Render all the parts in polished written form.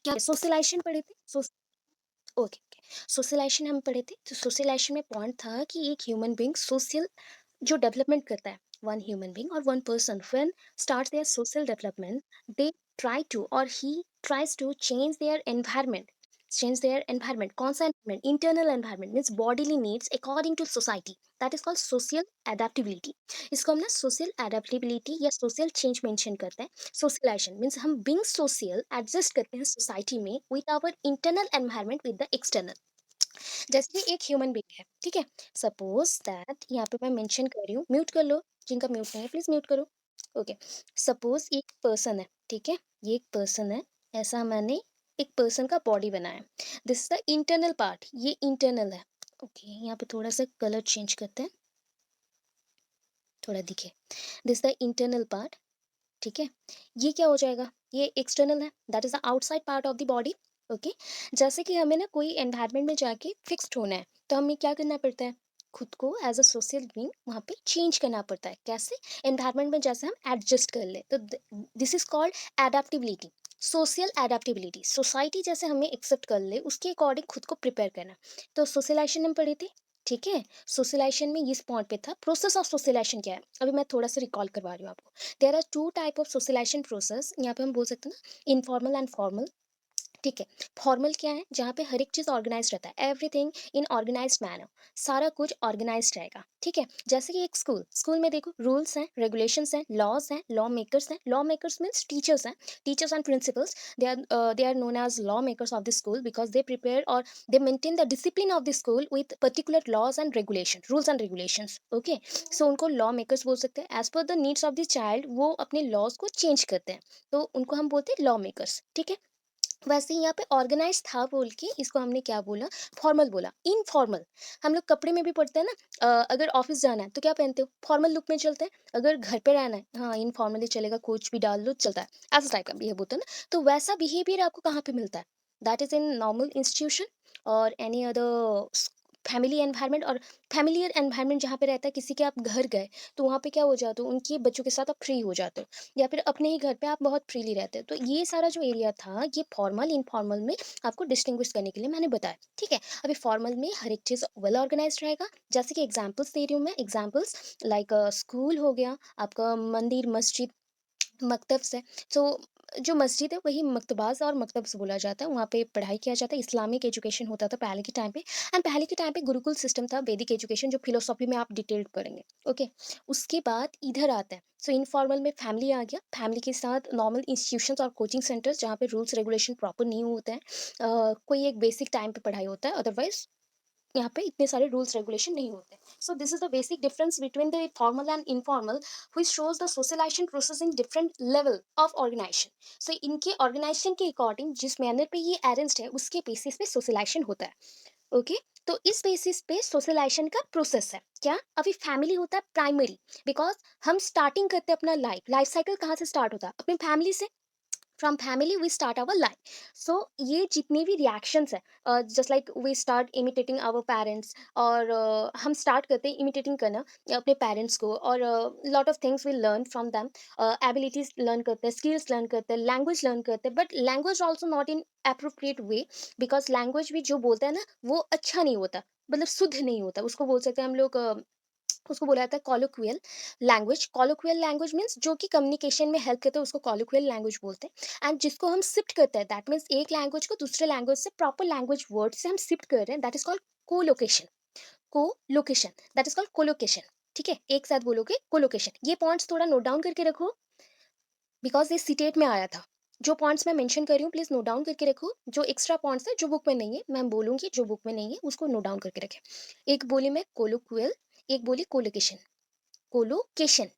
क्या सोशलाइजेशन पढ़े थे? Okay, okay. सोशलाइजेशन हम पढ़े थे, तो सोशलाइजेशन में पॉइंट था कि एक ह्यूमन बीइंग सोशल जो डेवलपमेंट करता है, वन ह्यूमन बीइंग और one person when start their social development, they try to और he tries to change their environment. कौन सा environment? Internal environment means bodily needs according to society, that is called social adaptability. इसको हम ना social adaptability या social change mention करते हैं। Socialization means हम बीइंग सोशल एडजस्ट करते हैं सोसाइटी में with our internal environment with the external. जैसे कि एक ह्यूमन बीइंग है, ठीक है? सपोज दैट यहाँ पे मैं मेंशन कर रही हूँ, म्यूट कर लो, जिनका म्यूट नहीं है प्लीज म्यूट करो। ओके, सपोज एक पर्सन है, ठीक है? ये एक पर्सन है, ऐसा मैंने एक पर्सन का बॉडी बनाया। This is the internal part, ये इंटरनल है। ओके, यहाँ पे थोड़ा सा कलर चेंज करते हैं, थोड़ा दिखे। दिस द इंटरनल पार्ट, ठीक है? ये क्या हो जाएगा? ये एक्सटर्नल है, that is the outside part of the body. Okay, जैसे कि हमें ना कोई एनवायरनमेंट में जाके फिक्स्ड होना है, तो हमें क्या करना पड़ता है? खुद को एज अ सोशल बीइंग वहाँ पे चेंज करना पड़ता है। कैसे? एनवायरनमेंट में जैसे हम एडजस्ट कर ले, तो this is called adaptability. Social adaptability, society जैसे हमें एक्सेप्ट कर ले उसके अकॉर्डिंग खुद को प्रिपेयर करना। तो सोशलाइजेशन हम पढ़े थे, ठीक है? सोशलाइजेशन में इस पॉइंट पे था, प्रोसेस ऑफ सोशलाइजेशन क्या है, अभी मैं थोड़ा सा रिकॉल करवा रही हूँ आपको। There are two type of socialisation process, यहाँ पे हम बोल सकते हैं ना, इनफॉर्मल एंड फॉर्मल। ठीक है? फॉर्मल क्या है? जहाँ पे हर एक चीज़ ऑर्गेनाइज़ रहता है, एवरीथिंग इन ऑर्गेनाइज्ड मैनर, सारा कुछ ऑर्गेनाइज़्ड रहेगा, ठीक है? जैसे कि एक स्कूल में देखो रूल्स हैं, रेगुलेशंस हैं, लॉज़ हैं, लॉ मेकर्स हैं। लॉ मेकर्स मीन्स टीचर्स हैं, teachers and principals. They are known as law makers of the school because they prepare और they maintain the discipline of the school with particular laws and regulation, rules and regulations, okay? So उनको law makers बोल सकते हैं। As per the needs of the child वो अपने laws को change करते हैं, तो उनको हम बोलते हैं लॉ मेकर्स, ठीक है? वैसे ही यहाँ पे ऑर्गेनाइज था बोल के इसको हमने क्या बोला? फॉर्मल बोला। इनफॉर्मल, हम लोग कपड़े में भी पढ़ते हैं ना, अगर ऑफिस जाना है तो क्या पहनते हो? फॉर्मल लुक में चलते हैं। अगर घर पे रहना है, हाँ इनफॉर्मली चलेगा, कुछ भी डाल लो चलता है, ऐसा टाइप का बिहेव होता है ना। तो वैसा बिहेवियर आपको कहाँ पे मिलता है? That is in normal institution और एनी अदर फैमिली एनवायरनमेंट। और फैमिलियर एनवायरनमेंट जहाँ पे रहता है, किसी के आप घर गए तो वहाँ पे क्या हो जाते हो, उनके बच्चों के साथ आप फ्री हो जाते हो, या फिर अपने ही घर पे आप बहुत फ्रीली रहते हैं। तो ये सारा जो एरिया था, ये फॉर्मल इनफॉर्मल में आपको डिस्टिंग्विश करने के लिए मैंने बताया, ठीक है? अभी फॉर्मल में हर एक चीज़ वेल ऑर्गेनाइज्ड रहेगा। जैसे कि एग्जांपल्स दे रही हूँ मैं, एग्जांपल्स लाइक स्कूल हो गया, आपका मंदिर, मस्जिद, मकतब से। सो जो मस्जिद है वही मकतबास और मकतब से बोला जाता है, वहाँ पे पढ़ाई किया जाता है, इस्लामिक एजुकेशन होता था पहले के टाइम पे। एंड पहले के टाइम पे गुरुकुल सिस्टम था, वैदिक एजुकेशन, जो फिलोसॉफी में आप डिटेल्ड पढ़ेंगे, ओके? उसके बाद इधर आता है, सो इनफॉर्मल में फैमिली आ गया, फैमिली के साथ नॉर्मल इंस्टीट्यूशंस और कोचिंग सेंटर्स जहाँ पे रूल्स रेगुलेशन प्रॉपर नहीं होते हैं। कोई एक बेसिक टाइम पे पढ़ाई होता है, अदरवाइज यहाँ पे इतने सारे रूल्स रेगुलेशन नहीं होते। So this is the basic difference between the formal and informal, which shows the socialization process in different level of organization. So इनके ऑर्गेनाइजेशन के अकॉर्डिंग जिस मैनर पे ये अरेंज्ड है उसके बेसिस पे सोशलाइजेशन होता है, ओके? तो इस बेसिस पे सोशलाइजेशन का प्रोसेस है क्या? अभी फैमिली होता है प्राइमरी, बिकॉज हम स्टार्टिंग करते हैं अपना लाइफ लाइफ साइकिल कहाँ से स्टार्ट होता है? अपनी फैमिली से। From family we start our life. So ये जितने भी रिएक्शंस है, just like we start imitating our parents, और हम स्टार्ट करते हैं इमिटेटिंग करना अपने पेरेंट्स को, और lot of things we learn from them. Abilities learn करते हैं, स्किल्स लर्न करते हैं, लैंग्वेज लर्न करते हैं, but language also not in appropriate way, because language भी जो बोलता है ना वो अच्छा नहीं होता, मतलब शुद्ध नहीं होता, उसको बोल सकते हैं हम लोग, उसको बोला जाता है कॉलोक्वियल लैंग्वेज। कॉलोक्वियल लैंग्वेज मीन्स जो कि कम्युनिकेशन में हेल्प करते हैं उसको कॉलोक्वियल लैंग्वेज बोलते हैं। एंड जिसको हम शिफ्ट करते हैं, दैट मीन्स एक लैंग्वेज को दूसरे लैंग्वेज से प्रॉपर लैंग्वेज वर्ड से हम शिफ्ट कर रहे हैं, that is called collocation. Collocation, that is called collocation, ठीक है? एक साथ बोलोगे कोलोकेशन। ये पॉइंट्स थोड़ा नोट डाउन करके रखो, बिकॉज ये सीटेट में आया था। जो पॉइंट्स मैं मेंशन कर रही हूँ प्लीज नोट डाउन करके रखो। जो एक्स्ट्रा पॉइंट्स है जो बुक में नहीं है मैं बोलूंगी, जो बुक में नहीं है उसको नोट डाउन करके रखें। एक बोली मैं कोलोक्वियल, एक बोली कोलोकेशन। कोलोकेशन,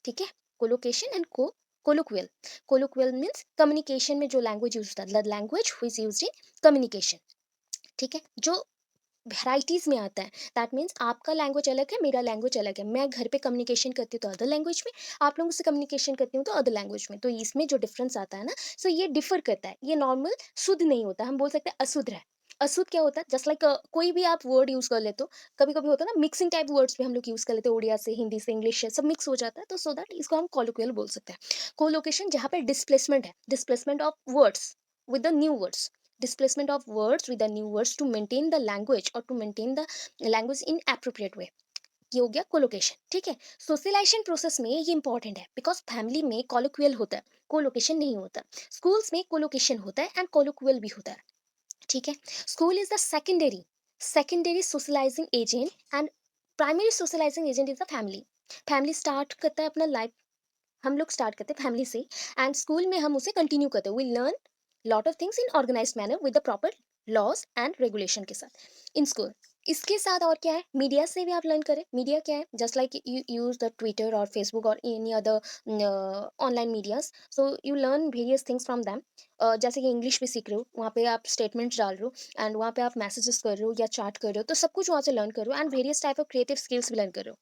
ठीक है? Collocation and colloquial. Colloquial means communication में जो लैंग्वेज यूज होता है, the language which is used in communication, ठीक है? जो वेराइटीज में आता है, दैट मीन्स आपका लैंग्वेज अलग है, मेरा लैंग्वेज अलग है। मैं घर पे कम्युनिकेशन करती हूँ तो अदर लैंग्वेज में, आप लोगों से कम्युनिकेशन करती हूँ तो अदर लैंग्वेज में। तो इसमें जो डिफरेंस आता है ना, सो ये डिफर करता है, ये नॉर्मल शुद्ध नहीं होता, हम बोल सकते हैं अशुद्ध है। अशुद्ध क्या होता है? जस्ट लाइक कोई भी आप वर्ड यूज कर लेते हो, कभी कभी होता है ना मिक्सिंग टाइप वर्ड्स भी हम लोग यूज कर लेते हैं, उड़िया से, हिंदी से, इंग्लिश से, सब मिक्स हो जाता है, तो सो दैट इसको हम कॉलोक्वियल बोल सकते हैं। कोलोकेशन जहाँ पे डिस्प्लेसमेंट है, displacement of words, with the new words, displacement of words with the new words to maintain the language or to maintain the language in appropriate way. ये हो गया कोलोकेशन, ठीक है। सोशलाइजेशन प्रोसेस में ये इंपॉर्टेंट है because family में कोलोक्वियल होता है, कोलोकेशन नहीं होता। स्कूल्स में कोलोकेशन होता है एंड कोलोक्वियल भी होता है, ठीक है। School is the secondary socialising agent and primary socialising agent is the family. Family start करता है अपना लाइफ, हम लोग स्टार्ट करते हैं फैमिली से एंड स्कूल में हम उसे कंटिन्यू करते हैं। We learn lot of things in organise manner with the proper laws and regulation के साथ इन स्कूल। इसके साथ और क्या है, मीडिया से भी आप लर्न करें। मीडिया क्या है, just like you use the Twitter और फेसबुक और any other online medias, so you learn various things from them. जैसे कि इंग्लिश भी सीख रहे हो, वहाँ पे आप स्टेटमेंट्स डाल रहे हो एंड वहाँ पे आप मैसेजेस कर रहे हो या चैट कर रहे हो, तो सब कुछ वहाँ से लर्न कर रहे हो and various type of creative skills भी लर्न कर रहे हो।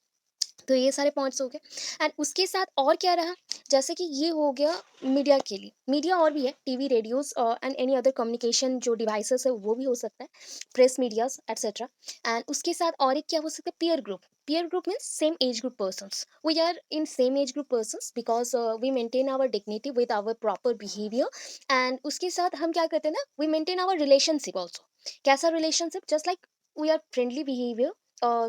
तो ये सारे पॉइंट्स हो गए एंड उसके साथ और क्या रहा, जैसे कि ये हो गया मीडिया के लिए। मीडिया और भी है, TV, radios and any other communication जो डिवाइसेस है वो भी हो सकता है, प्रेस मीडियाज एटसेट्रा। एंड उसके साथ और एक क्या हो सकता है, peer group. Peer group means same age group persons, we are in same age group persons because we maintain our dignity with our proper behaviour and उसके साथ हम क्या करते हैं ना, we maintain our relationship also. कैसा relationship, just like we are friendly behaviour,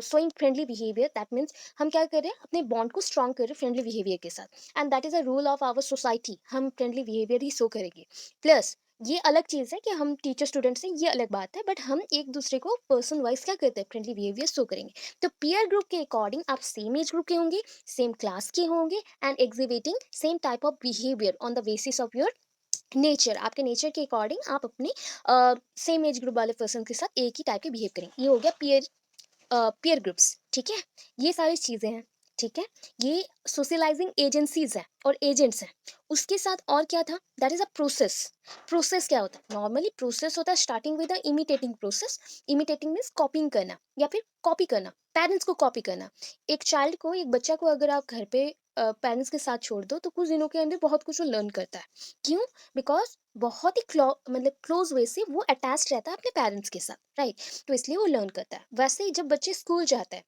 showing friendly behaviour, that means हम क्या कर रहे हैं, अपने बॉन्ड को स्ट्रॉन्ग कर रहे हैं फ्रेंडली बिहेवियर के साथ and that is a rule of our society, हम फ्रेंडली बिहेवियर ही शो करेंगे। प्लस ये अलग चीज़ है कि हम टीचर स्टूडेंट से, ये अलग बात है, बट हम एक दूसरे को पर्सन वाइज क्या करते हैं, फ्रेंडली बिहेवियर शो करेंगे। तो पीयर ग्रुप के अकॉर्डिंग आप सेम एज ग्रुप के होंगे, सेम क्लास के होंगे and exhibiting same type of behaviour on the basis of your nature. आपके नेचर के अकॉर्डिंग आप अपने सेम एज ग्रुप वाले पर्सन के साथ एक ही टाइप के बिहेव करेंगे। ये हो गया पीयर ग्रुप्स, ठीक है। ये सारी चीज़ें हैं, ठीक है। ये सोशलाइजिंग एजेंसीज हैं और एजेंट्स हैं। उसके साथ और क्या था, that is a process. Process क्या होता है, नॉर्मली प्रोसेस होता है starting with the imitating process. Imitating means कॉपिंग करना या फिर कॉपी करना, पेरेंट्स को कॉपी करना। एक चाइल्ड को, एक बच्चा को अगर आप घर पे पेरेंट्स के साथ छोड़ दो तो कुछ दिनों के अंदर बहुत कुछ वो लर्न करता है। क्यों, बिकॉज बहुत ही मतलब क्लोज वे से वो अटैच रहता है अपने पेरेंट्स के साथ, राइट। तो इसलिए वो लर्न करता है। वैसे ही जब बच्चे स्कूल जाते हैं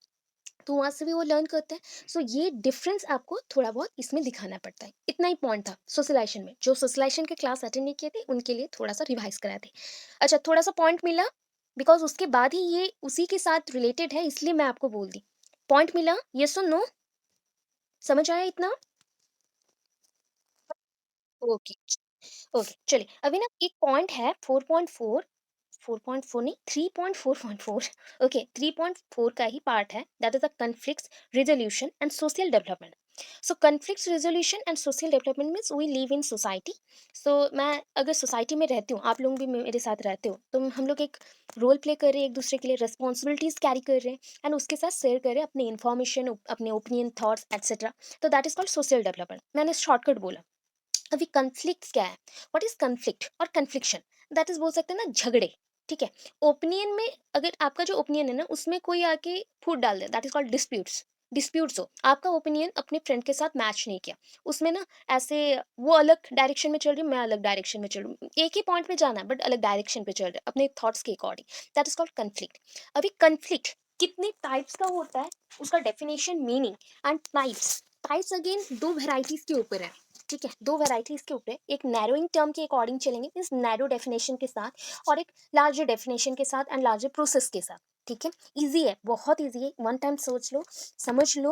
तो वहाँ से भी वो लर्न करते हैं। सो ये डिफरेंस आपको थोड़ा बहुत इसमें दिखाना पड़ता है। इतना ही पॉइंट था सोशलाइजेशन में। जो सोशलाइजेशन के क्लास अटेंड नहीं किए थे उनके लिए थोड़ा सा रिवाइज कराए थे। अच्छा, थोड़ा सा पॉइंट मिला बिकॉज उसके बाद ही ये उसी के साथ रिलेटेड है, इसलिए मैं आपको बोल दी। पॉइंट मिला, ये सुन नो, समझ आया इतना? ओके। ओके, चलिए अभी ना एक पॉइंट है 4.4, 4.4 नहीं, 3.4.4। ओके, 3.4 का ही पार्ट है, that is the conflicts resolution and social development. So conflicts resolution and social development means we live in society. So मैं अगर सोसाइटी में रहती हूँ, आप लोग भी मेरे साथ रहते हो, तो हम लोग एक रोल प्ले कर रहे हैं, एक दूसरे के लिए रिस्पॉन्सिबिलिटीज कैरी कर रहे हैं एंड उसके साथ शेयर कर रहे हैं अपनी इन्फॉर्मेशन, अपने ओपिनियन, थॉट्स एटसेट्रा। तो that is called social development. मैंने शॉर्टकट बोला। अभी कन्फ्लिक्ट क्या है, व्हाट इज कन्फ्लिक्ट और कन्फ्लिक्शन, दैट इज बोल सकते हैं ना झगड़े, ठीक है। ओपिनियन में अगर आपका जो ओपिनियन है ना उसमें कोई आके फूट डाल दे, that is called disputes. Disputes हो, आपका ओपिनियन अपने फ्रेंड के साथ मैच नहीं किया, उसमें ना ऐसे वो अलग डायरेक्शन में चल रही है, मैं अलग डायरेक्शन में चल रही हूँ, एक ही पॉइंट पे जाना है बट अलग डायरेक्शन पे चल रहे हैं अपने थॉट्स के according, that is called conflict. अभी कन्फ्लिक्ट कितने टाइप्स का होता है, उसका definition, meaning and types. Types again दो वेराइटीज के ऊपर है, ठीक है। दो वेराइटीज के ऊपर, एक नैरोइंग टर्म के अकॉर्डिंग चलेंगे, इस नैरो डेफिनेशन के साथ, और एक लार्जर डेफिनेशन के साथ एंड लार्जर प्रोसेस के साथ, ठीक है। इजी है, बहुत इजी है, वन टाइम सोच लो, समझ लो,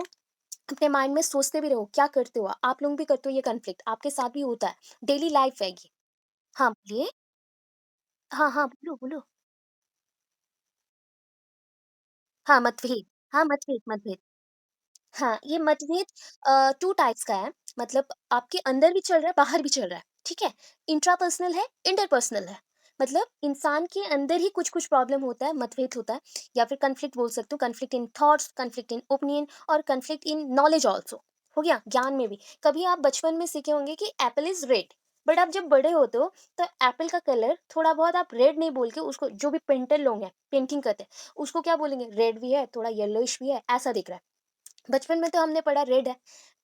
अपने माइंड में सोचते भी रहो क्या करते हो, आप लोग भी करते हो ये कन्फ्लिक्ट, आपके साथ भी होता है, डेली लाइफ है ये। हाँ बोलिए। हाँ हाँ, बोलो बोलो। हाँ, मतभेद। हाँ, मतभेद मतभेद। हाँ, ये मतभेद 2 टाइप्स का है, मतलब आपके अंदर भी चल रहा है, बाहर भी चल रहा है, ठीक है? इंट्रापर्सनल है, इंटरपर्सनल है। मतलब इंसान के अंदर ही कुछ-कुछ प्रॉब्लम होता है, मतभेद होता है, या फिर कॉन्फ्लिक्ट बोल सकते हो, conflict in thoughts, conflict in opinion और कॉन्फ्लिक्ट इन नॉलेज आल्सो। हो गया? ज्ञान में भी। कभी आप बचपन में सीखे होंगे कि एपल इज़ रेड, बट आप जब बड़े होते हो तो एपल का कलर थोड़ा बहुत आप रेड नहीं बोल के उसको, जो भी पेंटर लोग हैं, पेंटिंग करते हैं, उसको क्या बोलेंगे? रेड भी है, थोड़ा येलोइश भी है, ऐसा दिख रहा है। बचपन में तो हमने पढ़ा रेड है,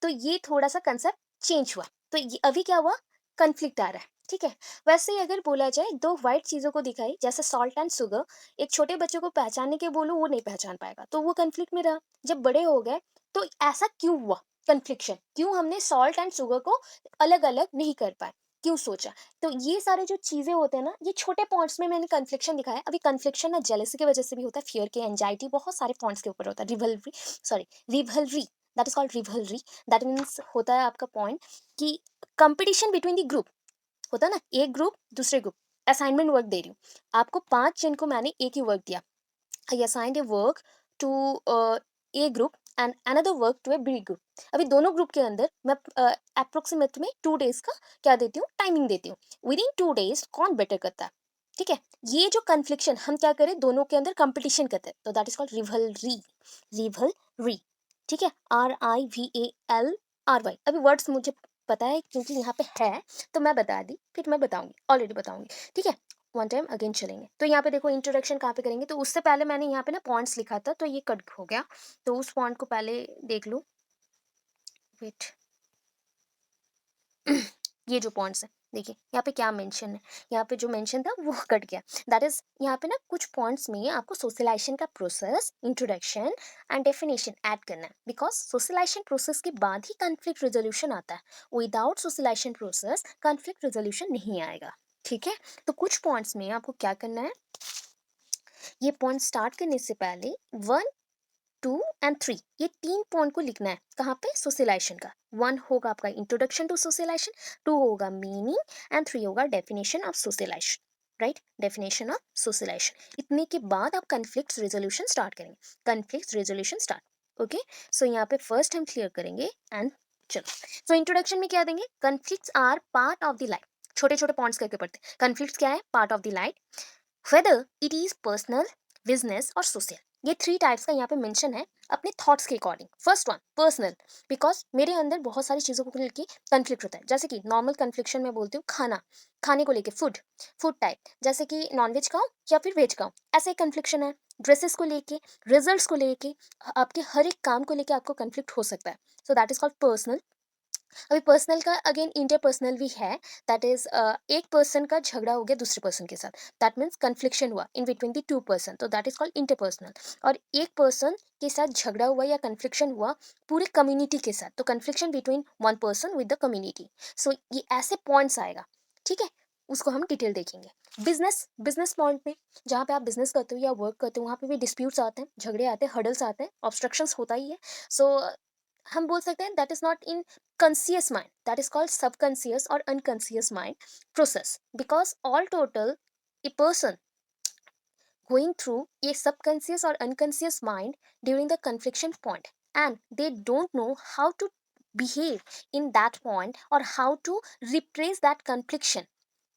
तो ये थोड़ा-सा कांसेप्ट चेंज हुआ। तो ये अभी क्या हुआ? कॉन्फ्लिक्ट आ रहा है, ठीक है? वैसे ही अगर बोला जाए 2 व्हाइट चीज़ों को दिखाई, जैसे सॉल्ट एंड शुगर, एक छोटे बच्चे को पहचानने के बोलो वो नहीं पहचान पाएगा, तो वो कॉन्फ्लिक्ट में रहा। जब बड़े हो गए तो ऐसा क्यों हुआ कन्फ्लिक्शन? क्यों हमने सॉल्ट एंड शुगर को अलग-अलग नहीं कर पाए? क्यों सोचा? तो ये सारे जो चीज़ें होते हैं ना, ये छोटे पॉइंट्स में मैंने कन्फ्लिक्शन दिखाया है। अभी कन्फ्लिक्शन ना जेलसी की वजह से भी होता है, फ़ियर के, एंग्ज़ायटी, बहुत सारे पॉइंट्स के ऊपर होता है। Rivalry, that is called rivalry. That means होता है आपका पॉइंट कि कॉम्पिटिशन बिटवीन द ग्रुप। होता है ना, एक ग्रुप, दूसरे ग्रुप, असाइनमेंट वर्क दे रही हूँ। आपको 5 जन को मैंने एक ही वर्क दिया। I assigned a work to a group and another work to a B group. अभी दोनों ग्रुप के अंदर मैं अप्रोक्सीमेट में 2 डेज़ का क्या देती हूँ, टाइमिंग देती हूँ। विदिन 2 डेज़ कौन बेटर करता है, ठीक है? ये जो कन्फ्लिक्शन हम क्या करें, दोनों के अंदर कॉम्पिटिशन करते हैं, तो दैट इज़ कॉल्ड रिवलरी, रिवलरी, ठीक है? RIVALRY। अभी वर्ड्स मुझे पता है क्योंकि यहाँ पे है, तो मैं बता दी, फिर मैं बताऊँगी, ऑलरेडी बताऊँगी, ठीक है? वन टाइम अगेन चलेंगे। तो यहाँ पे देखो इंट्रोडक्शन कहाँ पे करेंगे, तो उससे पहले मैंने यहाँ पे ना पॉइंट्स लिखा था, तो ये कट हो गया। तो उस पॉइंट को पहले देख लो। वेट। ये जो पॉइंट्स है, देखिए यहाँ पे क्या मेंशन है। यहाँ पे जो मेंशन था वो कट गया। दैट इज, यहाँ पे ना कुछ पॉइंट्स में आपको सोशलाइजेशन का process, introduction and definition add करना है, बिकॉज सोशलाइजेशन प्रोसेस के बाद ही कॉन्फ्लिक्ट रेजोल्यूशन आता है। Without socialisation process conflict resolution नहीं आएगा, ठीक है? तो कुछ पॉइंट्स में आपको क्या करना है, ये पॉइंट स्टार्ट करने से पहले 1, 2 एंड 3, ये 3 पॉइंट को लिखना है। कहाँ पे? सोशलाइजेशन का। 1 होगा आपका इंट्रोडक्शन टू सोशलाइजेशन, 2 होगा मीनिंग एंड 3 होगा definition of socialization, right? Definition of socialization. इतने के बाद आप कन्फ्लिक्ट रेजोल्यूशन स्टार्ट करेंगे। Conflict resolution start, okay? So यहाँ पे फर्स्ट हम क्लियर करेंगे एंड चलो। सो इंट्रोडक्शन में क्या देंगे? Conflicts are part of the life. छोटे छोटे पॉइंट्स करके पढ़ते हैं। कन्फ्लिक्ट्स क्या है? Part of the life, whether it is personal, business और सोशल। ये 3 टाइप्स का यहाँ पे मेंशन है अपने थॉट्स के according. First one personal, because मेरे अंदर बहुत सारी चीज़ों को लेके कन्फ्लिक्ट होता है। जैसे कि नॉर्मल कन्फ्लिक्शन में बोलती हूँ, खाना, खाने को लेके, फूड, फूड टाइप, जैसे कि नॉनवेज खाओ या फिर वेज खाओ, ऐसे एक कन्फ्लिक्शन है। ड्रेसेस को लेके, रिजल्ट्स को लेके, आपके हर एक काम को लेके आपको कन्फ्लिक्ट हो सकता है। So that is called personal. अभी पर्सनल का अगेन इंटरपर्सनल भी है। दैट इज, एक पर्सन का झगड़ा हो गया दूसरे पर्सन के साथ, दैट मीन्स कन्फ्लिक्शन हुआ इन बिटवीन द 2 पर्सन, तो दैट इज कॉल्ड इंटरपर्सनल। और एक पर्सन के साथ झगड़ा हुआ या कन्फ्लिक्शन हुआ पूरे कम्युनिटी के साथ, तो conflictions between one person with the community. So ये ऐसे पॉइंट्स आएगा, ठीक है? उसको हम डिटेल देखेंगे। बिजनेस, बिजनेस पॉइंट में जहाँ पे आप बिजनेस करते हो या वर्क करते हो, वहाँ पे भी डिस्प्यूट्स आते हैं, झगड़े आते हैं, हर्डल्स आते हैं, ऑब्स्ट्रक्शंस होता ही है। सो हम बोल सकते हैं that is not in conscious mind, that is called subconscious or unconscious mind process, because all total a person going through a subconscious or unconscious mind during the confliction point, and they don't know how to behave in that point or how to repress that confliction।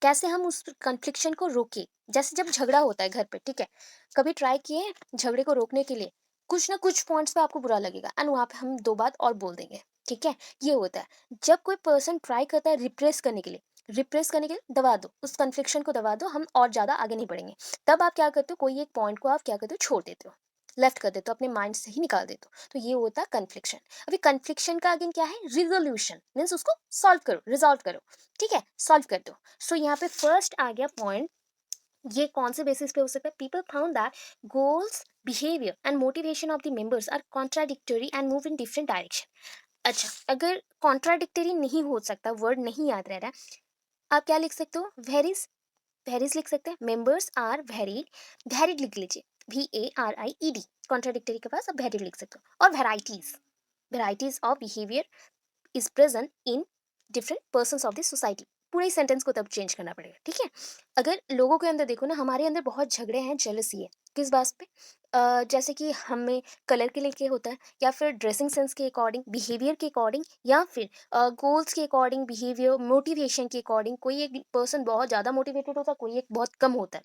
कैसे हम उस confliction को रोके? जैसे जब झगड़ा होता है घर पे, ठीक है? कभी ट्राई किए झगड़े को रोकने के लिए? कुछ ना कुछ पॉइंट्स पे आपको बुरा लगेगा एंड वहाँ पे हम 2 बात और बोल देंगे, ठीक है? ये होता है। जब कोई पर्सन ट्राई करता है रिप्रेस करने के लिए, रिप्रेस करने के लिए दबा दो, उस कन्फ्लिक्शन को दबा दो, हम और ज़्यादा आगे नहीं बढ़ेंगे। तब आप क्या करते हो, कोई एक पॉइंट को आप क्या करते हो, छोड़ देते हो, लेफ्ट कर देते हो, अपने माइंड से ही निकाल देते हो। तो ये होता है कन्फ्लिक्शन। अभी कन्फ्लिक्शन का अगेन क्या है? रिजोल्यूशन, मीन्स उसको सॉल्व करो, रिजॉल्व करो, ठीक है? सॉल्व कर दो। सो यहाँ पे फर्स्ट आ गया पॉइंट, ये कौन से बेसिस पे हो सकता है? People found that goals, behaviour and motivation of the members are contradictory and move in different direction. अच्छा, अगर कॉन्ट्राडिक्टरी नहीं हो सकता, वर्ड नहीं याद रह रहा है, आप क्या लिख सकते हो? वेरीज, वेरीज लिख सकते हैं। मेंबर्स आर वेरीड, वेरीड लिख लीजिए, VARIED। कॉन्ट्राडिक्टरी के पास आप वेरीड लिख सकते हो। और varieties, varieties of behaviour is present in different persons of the society. पूरे सेंटेंस को तब चेंज करना पड़ेगा, ठीक है? अगर लोगों के अंदर देखो ना, हमारे अंदर बहुत झगड़े हैं, जेलसी है, किस बात पे? जैसे कि हमें कलर के लेके होता है, या फिर ड्रेसिंग सेंस के अकॉर्डिंग, बिहेवियर के अकॉर्डिंग, या फिर गोल्स के अकॉर्डिंग, बिहेवियर, मोटिवेशन के अकॉर्डिंग। कोई एक पर्सन बहुत ज़्यादा मोटिवेटेड होता है, कोई एक बहुत कम होता है।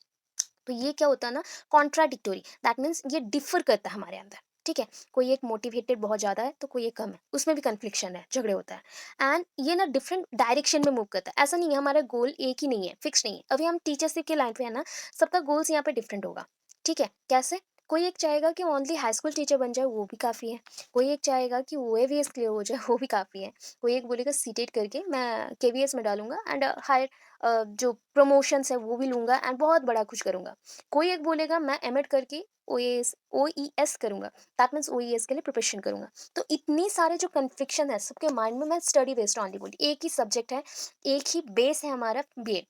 तो ये क्या होता है ना, कॉन्ट्राडिक्टोरी, दैट मीन्स ये डिफर करता है हमारे अंदर, ठीक है? कोई एक मोटिवेटेड बहुत ज़्यादा है, तो कोई एक कम है, उसमें भी कन्फ्लिक्शन है, झगड़े होता है। एंड ये ना डिफरेंट डायरेक्शन में मूव करता है। ऐसा नहीं है हमारा गोल एक ही नहीं है, फिक्स नहीं है। अभी हम टीचरशिप के लाइन पे है ना, सबका गोल्स यहाँ पे डिफरेंट होगा, ठीक है? कैसे? कोई एक चाहेगा कि ओनली हाई स्कूल टीचर बन जाए, वो भी काफ़ी है। कोई एक चाहेगा कि ओएवीएस क्लियर हो जाए, वो भी काफ़ी है। कोई एक बोलेगा सीटेट करके मैं केवीएस में डालूँगा एंड हायर जो प्रमोशंस है वो भी लूँगा एंड बहुत बड़ा कुछ करूँगा। कोई एक बोलेगा मैं एमएड करके ओईएस करूँगा, दैट मीन्स ओईएस के लिए प्रिपरेशन करूँगा। तो इतनी सारे जो कन्फ्लिक्शन है सबके माइंड में, मैं स्टडी बेस्ड ओनली बोली। एक ही सब्जेक्ट है, एक ही बेस है हमारा बीएड,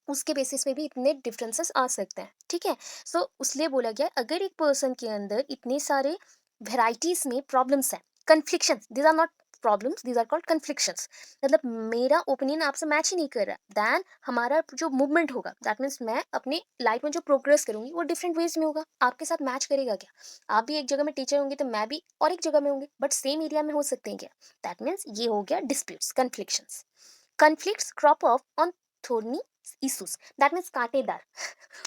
उसके बेसिस पे भी इतने डिफरेंसेस आ सकते हैं, ठीक है? सो इसलिए बोला गया अगर एक पर्सन के अंदर इतने सारे वेराइटीज में प्रॉब्लम्स हैं, conflictions, these are not problems, these are called conflictions, मतलब मेरा ओपिनियन आपसे मैच ही नहीं कर रहा, देन हमारा जो मूवमेंट होगा, दैट मीन्स मैं अपनी लाइफ में जो प्रोग्रेस करूंगी वो डिफरेंट वेज में होगा। आपके साथ मैच करेगा क्या? आप भी एक जगह में टीचर होंगे तो मैं भी और एक जगह में होंगे, बट सेम एरिया में हो सकते हैं क्या? दैट मीन्स ये हो गया disputes, conflictions. Conflicts crop off on thorny issues, that means कांटेदार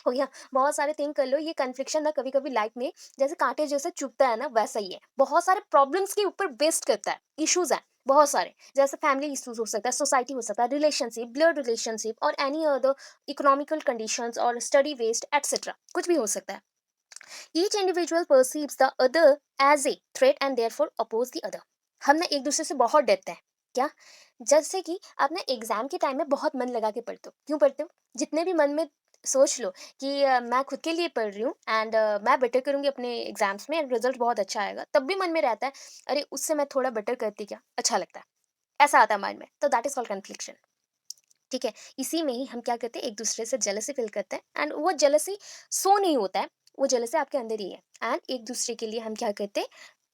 हो गया। बहुत सारे थिंक कर लो, ये कन्फ्लिक्शन ना कभी कभी लाइफ में जैसे कांटे जैसे चुभता है ना, वैसा ही है। बहुत सारे प्रॉब्लम्स के ऊपर बेस्ड करता है, इश्यूज हैं बहुत सारे, जैसे फैमिली इश्यूज हो सकता है, सोसाइटी हो सकता है, रिलेशनशिप, ब्लड रिलेशनशिप और एनी अदर इकोनॉमिकल कंडीशंस और स्टडी वेस्ट एटसेट्रा, कुछ भी हो सकता है। Each individual perceives the other as a threat and therefore oppose the other. हम ना एक दूसरे से बहुत डरते हैं, क्या? जैसे कि आप ना एग्जाम के टाइम में बहुत मन लगा के पढ़ते हो, क्यों पढ़ते हो? जितने भी मन में सोच लो कि मैं खुद के लिए पढ़ रही हूँ एंड मैं बेटर करूंगी अपने एग्जाम्स में, रिजल्ट बहुत अच्छा आएगा, तब भी मन में रहता है अरे उससे मैं थोड़ा बेटर करती क्या, अच्छा लगता है, ऐसा आता है माइंड में, तो दैट इज कॉल्ड कन्फ्लिक्शन। ठीक है, इसी में ही हम क्या करते हैं, एक दूसरे से जेलसी फील करते हैं एंड वो जेलसी सो नहीं होता है, वो जेलसी आपके अंदर ही है एंड एक दूसरे के लिए हम क्या करते हैं,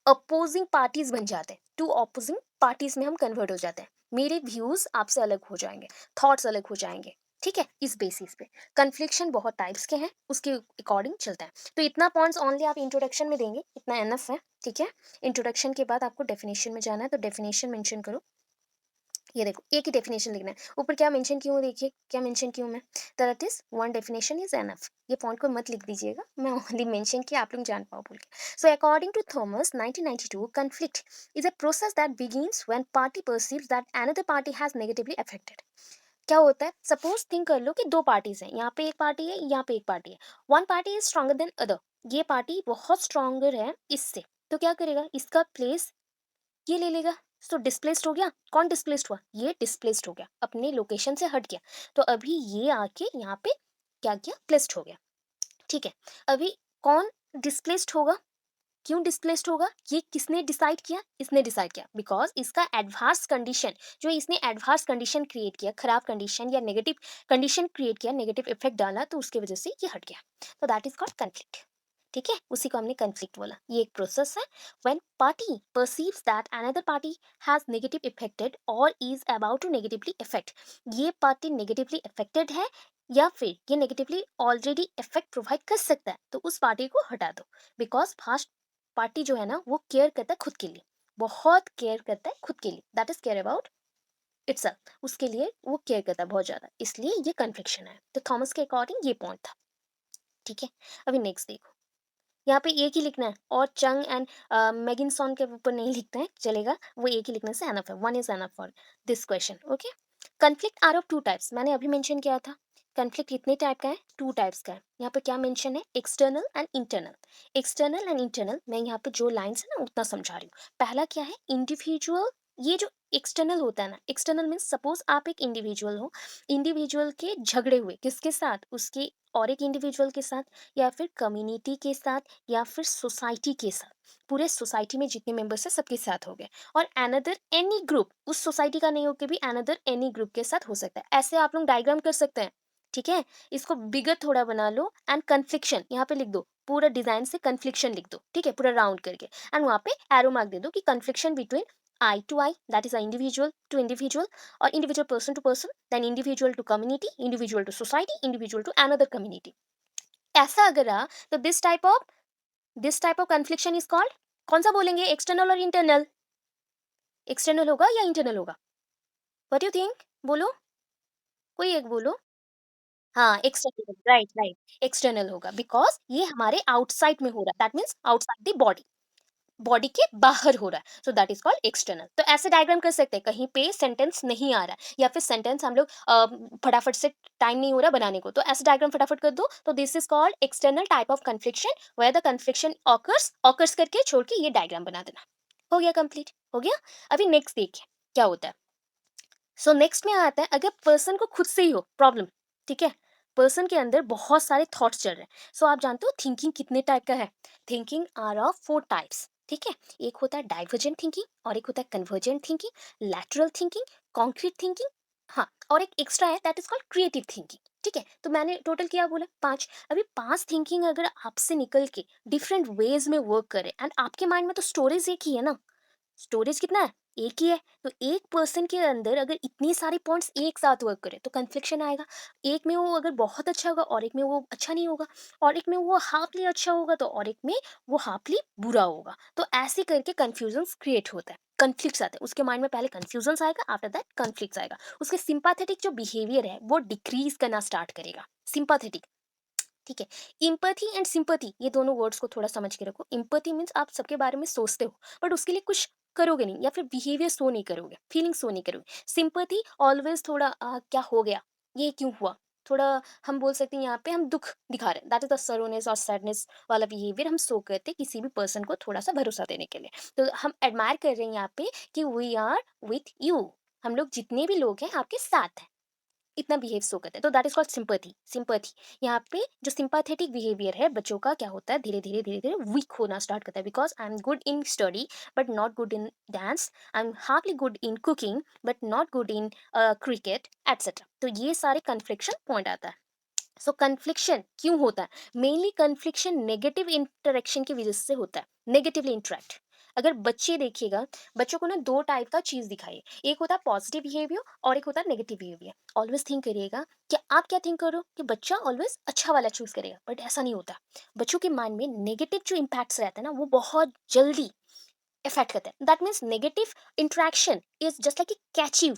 अपोजिंग पार्टीज बन जाते हैं, टू अपोजिंग पार्टीज में हम कन्वर्ट हो जाते हैं। मेरे व्यूज आपसे अलग हो जाएंगे, थॉट्स अलग हो जाएंगे, ठीक है, इस बेसिस पे। कन्फ्लिक्शन बहुत टाइप्स के हैं, उसके अकॉर्डिंग चलता है। तो इतना पॉइंट्स ओनली आप इंट्रोडक्शन में देंगे, इतना एनफ है, ठीक है। इंट्रोडक्शन के बाद आपको डेफिनेशन में जाना है, तो डेफिनेशन मेंशन करो। ये देखो एक ही डेफिनेशन लिखना है, ऊपर क्या मेंशन क्यों, देखिए क्या मेंशन क्यों मैं, that is one definition is enough. ये पॉइंट को मत लिख दीजिएगा, मैं ओनली मेंशन किया, आप लोग जान पाओ बोल के। So according to Thomas 1992, conflict is a process that begins when party perceives that another party has negatively affected। क्या होता है, सपोज थिंक कर लो कि दो पार्टीज हैं, यहाँ पे एक पार्टी है, यहाँ पे एक पार्टी है। One party is stronger than other, ये पार्टी बहुत स्ट्रॉन्गर है इससे, तो क्या करेगा, इसका प्लेस ये ले लेगा। तो डिस्प्लेस्ड हो गया, कौन डिस्प्लेस्ड हुआ, ये डिस्प्लेस्ड हो गया, अपने लोकेशन से हट गया। तो अभी ये आके यहाँ पे क्या किया, प्लेस्ड हो गया, ठीक है। अभी कौन डिस्प्लेस्ड होगा, क्यों डिस्प्लेस्ड होगा, ये किसने डिसाइड किया, इसने डिसाइड किया, बिकॉज इसका एडवांस कंडीशन, जो इसने एडवांस कंडीशन क्रिएट किया, खराब कंडीशन या नेगेटिव कंडीशन क्रिएट किया, नेगेटिव इफेक्ट डाला, तो उसकी वजह से ये हट गया। तो दैट इज कॉल्ड कंफ्लिक्ट, ठीक है, उसी को हमने कंफ्लिक्ट बोला। ये एक प्रोसेस है when party perceives that another party has negative affected or is about to negatively affect। ये पार्टी नेगेटिवली अफेक्टेड है या फिर ये नेगेटिवली ऑलरेडी इफेक्ट प्रोवाइड कर सकता है, तो उस पार्टी को हटा दो। बिकॉज फास्ट पार्टी जो है ना वो केयर करता है खुद के लिए, बहुत केयर करता है खुद के लिए, that is care about itself, उसके लिए वो केयर करता है बहुत ज्यादा, इसलिए ये कन्फ्लिक्शन है। तो थॉमस के अकॉर्डिंग ये पॉइंट था, ठीक है। अभी नेक्स्ट देखो, यहाँ पे एक ही लिखना है और चंग एंड मेगिनसॉन के ऊपर नहीं लिखना है, चलेगा, वो एक ही लिखने से एनफ है, one is enough for this question, okay. Conflict are of two types, मैंने अभी मेंशन किया था। कन्फ्लिक्ट कितने टाइप का है, टू टाइप्स का है। यहाँ पे क्या मेंशन है, external and internal. External and internal, मैं यहाँ पे जो लाइन्स है ना उतना समझा रही हूँ। पहला क्या है, इंडिविजुअल। ये जो एक्सटर्नल होता है ना, एक्सटर्नल मीन्स सपोज आप एक इंडिविजुअल हो, इंडिविजुअल के झगड़े हुए किसके साथ, उसके और एक इंडिविजुअल के साथ, या फिर कम्युनिटी के साथ, या फिर सोसाइटी के साथ, पूरे सोसाइटी में जितने मेंबर्स हैं सबके साथ हो गए। और अनदर एनी ग्रुप, उस सोसाइटी का नहीं होकर भी अनदर एनी ग्रुप के साथ हो सकता है। ऐसे आप लोग डायग्राम कर सकते हैं, ठीक है। इसको बिगर थोड़ा बना लो एंड कन्फ्लिक्शन यहाँ पे लिख दो, पूरा डिजाइन से कन्फ्लिक्शन लिख दो, ठीक है, पूरा राउंड करके, एंड वहाँ पे एरो मार्क दे दो कि confliction between I to I, that is individual to individual, और individual person to person, then individual to community, individual to society, individual to another community. ऐसा अगर रहा तो this type of confliction is called, कौन सा बोलेंगे, external और internal? External होगा या इंटरनल होगा? व्हाट यू थिंक, बोलो, कोई एक बोलो। हाँ, एक्सटर्नल, राइट राइट, एक्सटर्नल होगा बिकॉज ये हमारे आउटसाइड में हो रहा है, that means outside the body. Body के बाहर हो रहा है, so that is called external. तो ऐसे डायग्राम कर सकते हैं, कहीं पे सेंटेंस नहीं आ रहा है या फिर सेंटेंस हम लोग फटाफट से टाइम नहीं हो रहा बनाने को, तो ऐसे डायग्राम फटाफट कर दो, तो this is called external type of confliction, where the confliction occurs, occurs करके छोड़ के ये डायग्राम बना देना। हो गया कंप्लीट, हो गया। अभी नेक्स्ट देखिए क्या होता है। सो नेक्स्ट में आता है, अगर पर्सन को खुद से ही हो प्रॉब्लम, ठीक है, पर्सन के अंदर बहुत सारे थॉट्स चल रहे हैं। सो आप जानते हो थिंकिंग कितने टाइप का है, थिंकिंग आर ऑफ 4 टाइप्स, ठीक है। एक होता है डाइवर्जेंट थिंकिंग, और एक होता है convergent thinking, lateral thinking, concrete thinking, हाँ, और एक एक्स्ट्रा है that is called creative thinking, ठीक है। तो मैंने टोटल क्या बोला, 5। अभी 5 थिंकिंग अगर आपसे निकल के डिफरेंट वेज में वर्क करे, एंड आपके माइंड में तो स्टोरेज एक ही है ना, स्टोरेज कितना है, एक ही है। तो एक पर्सन के अंदर अगर इतनी सारी पॉइंट्स एक साथ वर्क करे तो कन्फ्लिक्शन आएगा। एक में वो अगर बहुत अच्छा होगा और एक में वो अच्छा नहीं होगा, और एक में वो हाफली अच्छा होगा तो और एक में वो हाफली बुरा होगा, तो ऐसे करके कंफ्यूजन क्रिएट होता है, कन्फ्लिक्ट्स आते हैं उसके माइंड में। पहले कंफ्यूजन आएगा, आफ्टर दैट कन्फ्लिक्ट्स आएगा। उसके सिंपैथेटिक जो बिहेवियर है वो डिक्रीज करना स्टार्ट करेगा, सिंपैथेटिक, ठीक है। इम्पैथी एंड सिंपैथी, ये दोनों वर्ड्स को थोड़ा समझ के रखो। इम्पैथी मीन्स आप सबके बारे में सोचते हो बट उसके लिए कुछ करोगे नहीं, या फिर बिहेवियर शो नहीं करोगे, फीलिंग शो नहीं करोगे। सिंपैथी ऑलवेज थोड़ा क्या हो गया, ये क्यों हुआ, थोड़ा हम बोल सकते हैं यहाँ पे हम दुख दिखा रहे हैं, दैट इज द सरोनेस और सैडनेस वाला बिहेवियर हम शो करते हैं किसी भी पर्सन को थोड़ा सा भरोसा देने के लिए। तो हम एडमायर कर रहे हैं यहाँ पे कि वी आर विथ यू, हम लोग जितने भी लोग हैं आपके साथ हैं, इतना बिहेव शो करते हैं, तो that is called sympathy. Sympathy यहाँ पे जो सिंपैथेटिक बिहेवियर है बच्चों का क्या होता है, धीरे धीरे धीरे धीरे वीक होना स्टार्ट करता है, because I am good in study but not good in dance, I am hardly good in cooking but not good in cricket etcetera. तो ये सारे कन्फ्लिक्शन पॉइंट आता है। सो कन्फ्लिक्शन क्यों होता है, मेनली कन्फ्लिक्शन नेगेटिव इंटरेक्शन की वजह से होता है, नेगेटिवली इंटरेक्ट। अगर बच्चे देखिएगा, बच्चों को ना 2 टाइप का चीज दिखाइए, एक होता है पॉजिटिव बिहेवियर और एक होता है नेगेटिव बिहेवियर। ऑलवेज थिंक करिएगा कि आप क्या थिंक करो कि बच्चा ऑलवेज अच्छा वाला चूज करेगा, बट ऐसा नहीं होता। बच्चों के माइंड में नेगेटिव जो इम्पैक्ट्स रहते हैं ना वो बहुत जल्दी इफेक्ट करते हैं। That means negative interaction is just like catchy,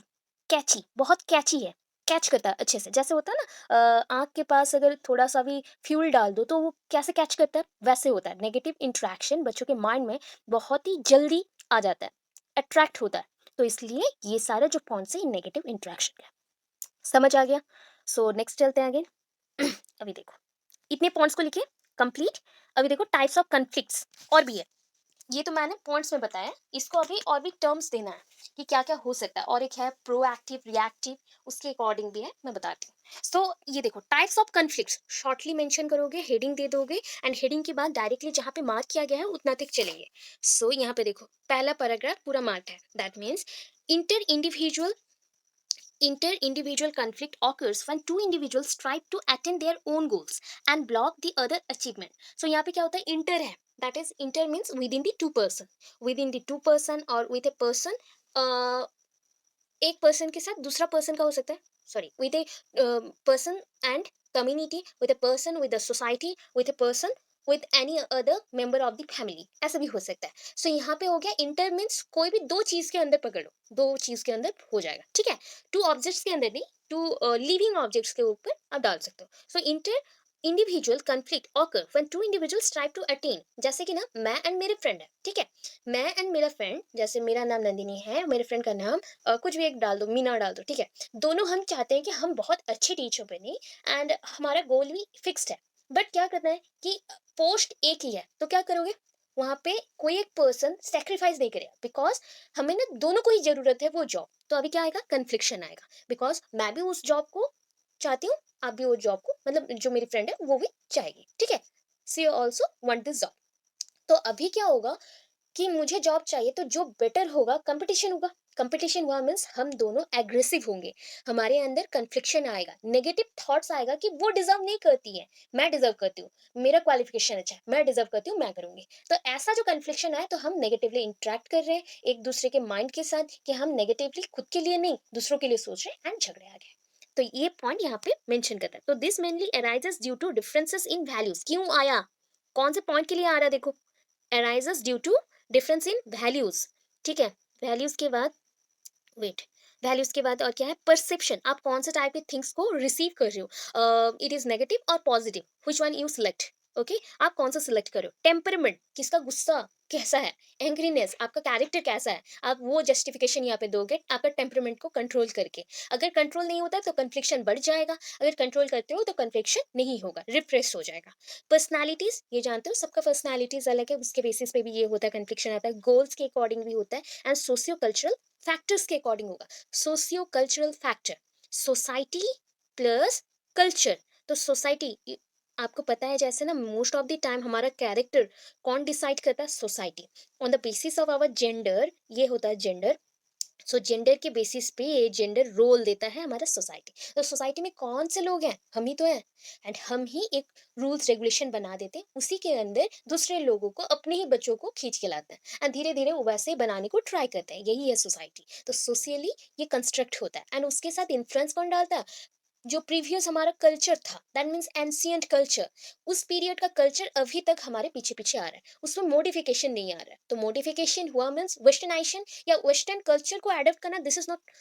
catchy बहुत कैची है, कैच करता है अच्छे से। जैसे होता है ना आँख के पास अगर थोड़ा सा भी फ्यूल डाल दो तो वो कैसे कैच करता है, वैसे होता है। नेगेटिव इंट्रैक्शन बच्चों के माइंड में बहुत ही जल्दी आ जाता है, अट्रैक्ट होता है। तो इसलिए ये सारे जो पॉइंट्स है नेगेटिव इंट्रैक्शन है। समझ आ गया। सो नेक्स्ट चलते हैं आगे। अभी देखो इतने पॉइंट्स को लिखिए कंप्लीट। अभी देखो टाइप्स ऑफ कन्फ्लिक्ट्स और भी है, ये तो मैंने पॉइंट्स में बताया, इसको अभी और भी टर्म्स देना है कि क्या क्या हो सकता है। और एक है प्रोएक्टिव रिएक्टिव, उसके अकॉर्डिंग भी है, मैं बताती हूँ। सो ये देखो types of conflicts shortly mention करोगे, हेडिंग दे दोगे, एंड हेडिंग के बाद डायरेक्टली जहाँ पे मार्क किया गया है उतना तक चलेंगे। सो यहाँ पे देखो पहला पैराग्राफ पूरा मार्क है, that means inter individual, inter-individual conflict occurs when two individuals strive to attain their own goals and block the other achievement. So यहाँ पे क्या होता है, inter है, that is inter means within the two person, within the two person or with a person, uh, एक person के साथ दूसरा पर्सन का हो सकता है, sorry with a person and community, with a person, with a society, with a person, with any other member of the family, ऐसा भी हो सकता है। सो यहाँ पे हो गया इंटर मीन्स कोई भी दो चीज के अंदर पकड़ो, दो चीज के अंदर हो जाएगा, ठीक है। टू ऑब्जेक्ट्स के अंदर नहीं, टू लिविंग ऑब्जेक्ट्स के ऊपर आप डाल सकते हो। So inter individual conflict occur when two individuals try to attain, जैसे कि ना मैं एंड मेरे फ्रेंड है, ठीक है। मैं एंड मेरा फ्रेंड, जैसे मेरा नाम नंदिनी है, मेरे फ्रेंड का नाम कुछ भी एक डाल दो, मीना डाल दो, ठीक है। दोनों हम चाहते हैं कि हम बहुत अच्छे टीचर बने, एंड हमारा गोल भी फिक्स्ड है। बट क्या करना है कि पोस्ट एक ही है, तो क्या करोगे, वहां पे कोई एक पर्सन सेक्रीफाइस नहीं करेगा, बिकॉज हमें ना दोनों को ही जरूरत है वो जॉब। तो अभी क्या आएगा, कन्फ्लिक्शन आएगा, बिकॉज मैं भी उस जॉब को चाहती हूँ, आप भी उस जॉब को, मतलब जो मेरी फ्रेंड है वो भी चाहेगी, ठीक है। सी ऑल्सो वांट दिस जॉब। तो अभी क्या होगा कि मुझे जॉब चाहिए, तो जो बेटर होगा कंपटीशन होगा। कंपटीशन हुआ मीन्स हम दोनों एग्रेसिव होंगे, हमारे अंदर कन्फ्लिक्शन आएगा, नेगेटिव थॉट्स आएगा कि वो डिजर्व नहीं करती है, मैं डिजर्व करती हूँ, मेरा क्वालिफिकेशन अच्छा है, मैं डिजर्व करती हूँ, मैं करूंगी। तो ऐसा जो कन्फ्लिक्शन आए तो हम नेगेटिवली इंटरेक्ट कर रहे हैं एक दूसरे के माइंड के साथ, कि हम नेगेटिवली खुद के लिए नहीं दूसरों के लिए सोच रहे हैं, एंड झगड़े आ गए। तो ये पॉइंट यहाँ पे मेंशन करता है। तो this mainly arises due to differences in values. क्यों आया, कौन से पॉइंट के लिए आ रहा है, देखो arises due to difference in values, ठीक है। वैल्यूज के बाद वेट, वैल्यूज के बाद और क्या है, परसेप्शन, आप कौन से टाइप के थिंग्स को रिसीव कर रहे हो, इट इज नेगेटिव और positive, which one you select, okay, आप कौन सा सिलेक्ट कर रहे हो। टेम्परमेंट, किसका गुस्सा कैसा है, एंग्रीनेस, आपका कैरेक्टर कैसा है, आप वो जस्टिफिकेशन यहाँ पे दोगे आपका टेम्परामेंट को कंट्रोल करके। अगर कंट्रोल नहीं होता तो कन्फ्लिक्शन बढ़ जाएगा, अगर कंट्रोल करते हो तो कन्फ्लिक्शन नहीं होगा, रिप्रेस हो जाएगा। पर्सनैलिटीज़, ये जानते हो सबका पर्सनैलिटीज़ अलग है, उसके बेसिस पे भी ये होता है, कन्फ्लिक्शन आता है, गोल्स के अकॉर्डिंग भी होता है एंड सोशियो कल्चरल फैक्टर्स के अकॉर्डिंग होगा। Socio cultural factor, society plus culture. तो सोसाइटी, आपको पता है जैसे ना मोस्ट ऑफ द टाइम हमारा कैरेक्टर कौन डिसाइड करता है? Society. On the basis of our gender, ये होता है जेंडर। सो जेंडर के बेसिस पे ये जेंडर रोल देता है हमारा सोसाइटी। तो सोसाइटी में कौन से लोग हैं? हम ही तो हैं। एंड हम ही एक रूल्स रेगुलेशन बना देते हैं, उसी के अंदर दूसरे लोगों को, अपने ही बच्चों को खींच के लाते हैं एंड धीरे धीरे वो वैसे ही बनाने को ट्राई करते हैं। यही है सोसाइटी। तो सोशियली ये कंस्ट्रक्ट होता है एंड उसके साथ इन्फ्लुएंस कौन डालता है? जो प्रीवियस हमारा कल्चर था, दैट मीन्स एंशियंट कल्चर, उस पीरियड का कल्चर अभी तक हमारे पीछे पीछे आ रहा है, उसमें मॉडिफिकेशन नहीं आ रहा है। तो मॉडिफिकेशन हुआ मीन्स वेस्टर्नाइजेशन या वेस्टर्न कल्चर को अडॉप्ट करना, दिस इज नॉट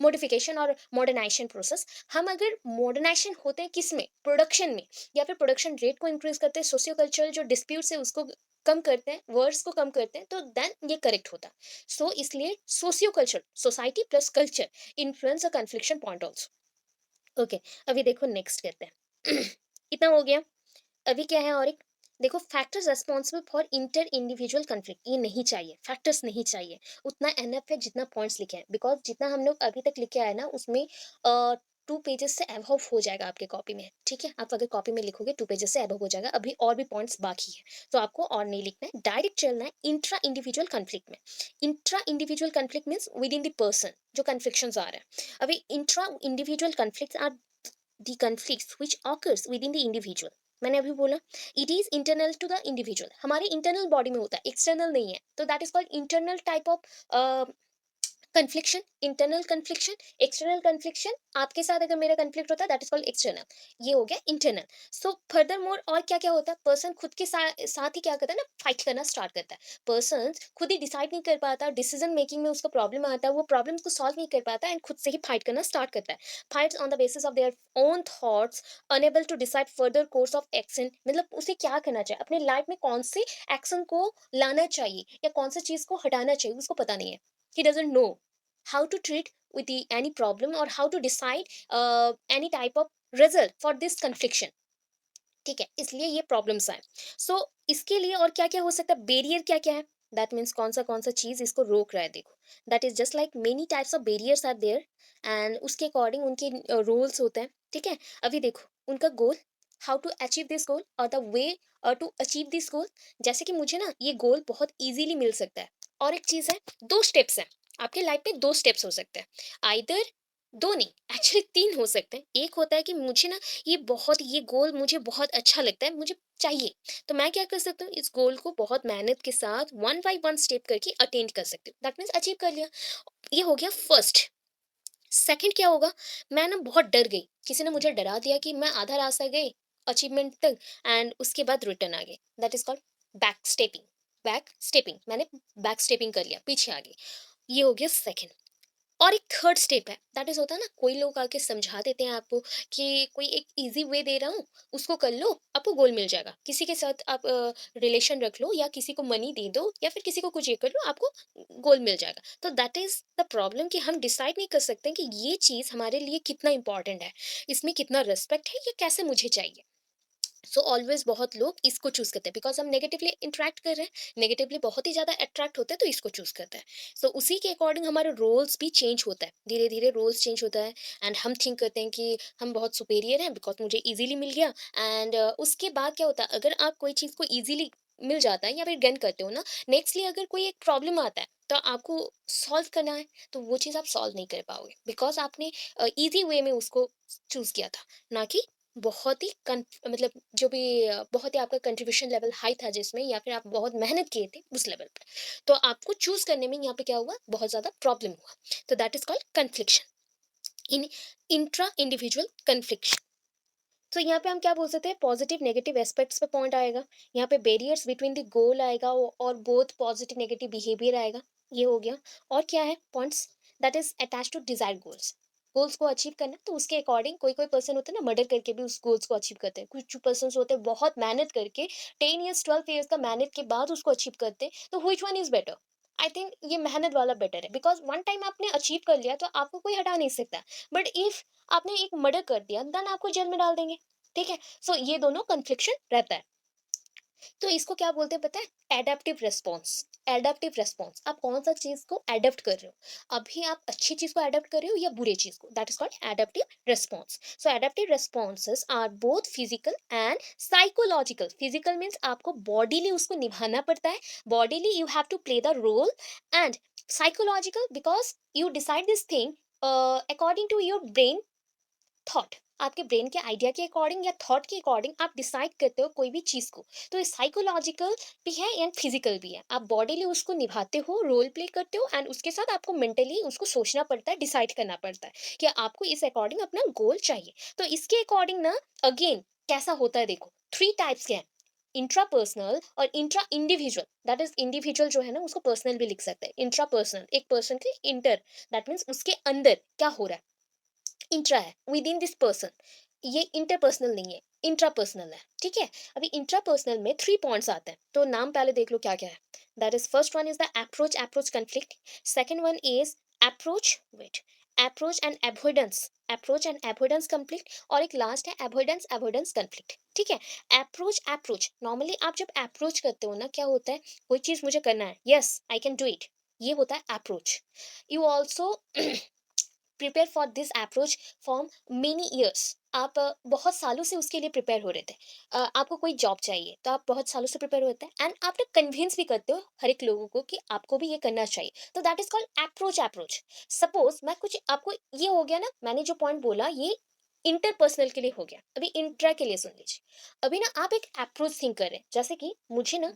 मॉडिफिकेशन और मॉडर्नाइजेशन प्रोसेस। हम अगर मॉडर्नाइजेशन होते हैं किस में? प्रोडक्शन में, या फिर प्रोडक्शन रेट को इंक्रीज करते हैं, सोशियो कल्चरल जो डिस्प्यूट्स है उसको कम करते हैं, वर्ड्स को कम करते हैं, तो देन ये करेक्ट होता है। सो इसलिए socio culture, society plus culture influence a confliction point also. Okay, अभी देखो नेक्स्ट करते हैं। इतना हो गया। अभी क्या है और एक, देखो factors responsible for inter individual conflict, ये नहीं चाहिए, फैक्टर्स नहीं चाहिए। उतना एनफ है जितना पॉइंट्स लिखे हैं, बिकॉज जितना हम लोग अभी तक लिखे आए ना उसमें 2 पेजेस से अबव हो जाएगा आपके कॉपी में, ठीक है? आप अगर कॉपी में लिखोगे 2 पेजेस से अबव हो जाएगा, अभी और भी पॉइंट्स बाकी है। तो आपको और नहीं लिखना है, डायरेक्ट चलना है इंट्रा इंडिविजुअल कन्फ्लिक्ट में। Intra individual conflict means within the person जो कन्फ्लिक्शन आ रहा है। अभी intra individual conflict are the conflicts which occurs within the individual। मैंने अभी बोला it is internal to the individual, हमारे इंटरनल बॉडी में होता है, एक्सटर्नल नहीं है, तो that is called internal type of confliction. Internal confliction, external confliction, आपके साथ अगर मेरा कन्फ्लिक्ट होता है दैट इज कॉल्ड एक्सटर्नल, ये हो गया इंटरनल। सो फर्दर मोर और क्या क्या होता है, पर्सन खुद के साथ ही क्या करता है ना, फाइट करना स्टार्ट करता है। पर्सन खुद ही डिसाइड नहीं कर पाता, डिसीजन मेकिंग में उसका प्रॉब्लम आता है, वो प्रॉब्लम को सॉल्व नहीं कर पाता एंड खुद से ही फाइट करना स्टार्ट करता है। Fights on the basis of their own thoughts, unable to decide further course of action, मतलब उसे क्या करना चाहिए, अपने लाइफ में कौन से एक्शन को लाना चाहिए या कौन सी चीज को हटाना चाहिए, उसको पता नहीं है। He doesn't know how to treat with any problem or how to decide any type of result for this confliction। ठीक है, इसलिए ये प्रॉब्लम्स आए। सो इसके लिए और क्या क्या हो सकता है, बैरियर क्या क्या है, दैट मीन्स कौन सा चीज इसको रोक रहा है। देखो that is just like many types of barriers are there and उसके अकॉर्डिंग उनके रूल्स होते हैं, ठीक है? अभी देखो उनका goal, how to achieve this goal और the way to achieve this goal. जैसे कि मुझे ना ये गोल बहुत इजीली मिल सकता है। और एक चीज है, 2 स्टेप्स हैं आपके लाइफ में, 2 स्टेप्स हो सकते हैं, आइदर, दो नहीं एक्चुअली 3 हो सकते हैं। एक होता है कि मुझे ना ये गोल मुझे बहुत अच्छा लगता है, मुझे चाहिए, तो मैं क्या कर सकती हूँ, इस गोल को बहुत मेहनत के साथ वन बाई वन स्टेप करके अटेंड कर सकती हूँ, दैट मीन्स अचीव कर लिया। ये हो गया फर्स्ट। सेकंड क्या होगा, मैं ना बहुत डर गई, किसी ने मुझे डरा दिया कि मैं आधा रास्ता गई अचीवमेंट तक एंड उसके बाद रिटर्न आ गई, that is called back stepping. Back stepping मैंने बैक स्टेपिंग कर लिया, पीछे आ गई, ये हो गया सेकंड। और एक थर्ड स्टेप है, दैट इज होता है ना, कोई लोग आके समझा देते हैं आपको कि कोई एक इजी वे दे रहा हूँ, उसको कर लो, आपको गोल मिल जाएगा। किसी के साथ आप रिलेशन रख लो या किसी को मनी दे दो या फिर किसी को कुछ ये कर लो, आपको गोल मिल जाएगा। तो दैट इज द प्रॉब्लम कि हम डिसाइड नहीं कर सकते कि ये चीज़ हमारे लिए कितना इंपॉर्टेंट है, इसमें कितना रिस्पेक्ट है या कैसे मुझे चाहिए। सो ऑलवेज बहुत लोग इसको चूज करते हैं बिकॉज हम नेगेटिवली इंटरेक्ट कर रहे हैं, नेगेटिवली बहुत ही ज्यादा अट्रैक्ट होते हैं, तो इसको चूज करते हैं। सो उसी के अकॉर्डिंग हमारे रोल्स भी चेंज होता है, धीरे धीरे रोल्स चेंज होता है एंड हम थिंक करते हैं कि हम बहुत सुपेरियर हैं बिकॉज मुझे इजीली मिल गया। एंड उसके बाद क्या होता है, अगर आप कोई चीज़ को इजीली मिल जाता है या फिर गेन करते हो ना, नेक्स्टली अगर कोई एक प्रॉब्लम आता है तो आपको सॉल्व करना है, तो वो चीज़ आप सॉल्व नहीं कर पाओगे बिकॉज आपने इजी वे में उसको चूज किया था, ना कि बहुत ही मतलब जो भी बहुत ही आपका कंट्रीब्यूशन लेवल हाई था जिसमें, या फिर आप बहुत मेहनत किए थे उस लेवल पे, तो आपको चूज करने में यहाँ पे क्या हुआ, बहुत ज़्यादा प्रॉब्लम हुआ। तो that is called confliction in intra individual confliction. तो यहाँ पे हम क्या बोल सकते हैं, पॉजिटिव नेगेटिव एस्पेक्ट्स पे पॉइंट आएगा, यहाँ पे बैरियर्स बिटवीन द गोल आएगा और बोथ पॉजिटिव नेगेटिव बिहेवियर आएगा, ये हो गया। और क्या है points, that is attach to desired goals. Goals को अचीव करना है तो उसके अकॉर्डिंग कोई-कोई पर्सन होता है ना मर्डर करके भी उस गोल्स को अचीव करते हैं। कुछ पर्सन्स होते हैं बहुत मेहनत करके 10 इयर्स 12 इयर्स का मेहनत के बाद उसको अचीव करते हैं, तो which one is better? I think ये मेहनत वाला बेटर है बिकॉज़ वन टाइम आपने अचीव कर लिया तो आपको कोई हटा नहीं सकता। बट इफ आपने एक मर्डर कर दिया देन आपको जेल में डाल देंगे, ठीक है? सो ये दोनों कन्फ्लिक्शन रहता है। तो इसको क्या बोलते हैं पता है? Adaptive response. एडेप्टिव रिस्पॉन्स, आप कौन सा चीज को एडेप्ट कर रहे हो, अभी आप अच्छी चीज को एडेप्ट कर रहे हो या बुरे चीज को, that is called adaptive response. So adaptive responses are both physical and psychological. Physical means आपको बॉडीली उसको निभाना पड़ता है, bodily you have to play the role. And psychological because you decide this thing according to your brain thought, आपके brain के idea के according या thought के अकॉर्डिंग आप डिसाइड करते हो कोई भी चीज को। तो ये साइकोलॉजिकल भी है एंड फिजिकल भी है, आप बॉडीली उसको निभाते हो, रोल प्ले करते हो एंड उसके साथ आपको मेंटली उसको सोचना पड़ता है, डिसाइड करना पड़ता है कि आपको इस अकॉर्डिंग अपना गोल चाहिए। तो इसके अकॉर्डिंग ना अगेन कैसा होता है देखो, थ्री टाइप्स के हैं, इंट्रा पर्सनल और intra individual. That is individual जो है ना उसको पर्सनल भी लिख सकते हैं, इंट्रा पर्सनल एक पर्सन के इंटर, दैट मीन्स उसके अंदर क्या हो रहा है, इंट्रा है विद इन दिस पर्सन, ये इंटरपर्सनल नहीं है, इंट्रापर्सनल है, ठीक है? अभी इंट्रापर्सनल में थ्री पॉइंट्स आते हैं, तो नाम पहले देख लो क्या क्या है। That is first one is the approach conflict, second one is approach wait approach and avoidance, approach and avoidance conflict, और एक लास्ट है एवॉइडेंस एवॉइडेंस कन्फ्लिक्ट, ठीक है? अप्रोच नॉर्मली आप जब अप्रोच करते हो ना क्या होता है, कोई चीज मुझे करना है, yes I can do it, ये होता है approach. You also prepare for this approach from many years, आप बहुत सालों से उसके लिए प्रिपेयर हो रहे थे। आपको कोई जॉब चाहिए तो आप बहुत सालों से प्रिपेयर होते हैं एंड आप कन्विंस भी करते हो हर एक लोगों को कि आपको भी ये करना चाहिए, तो that is called approach. Suppose मैं कुछ आपको, ये हो गया ना मैंने जो पॉइंट बोला ये इंटरपर्सनल के लिए हो गया, अभी इंट्रा के लिए सुन लीजिए। अभी ना आप एक अप्रोच थिंक कर रहे हैं, जैसे कि मुझे ना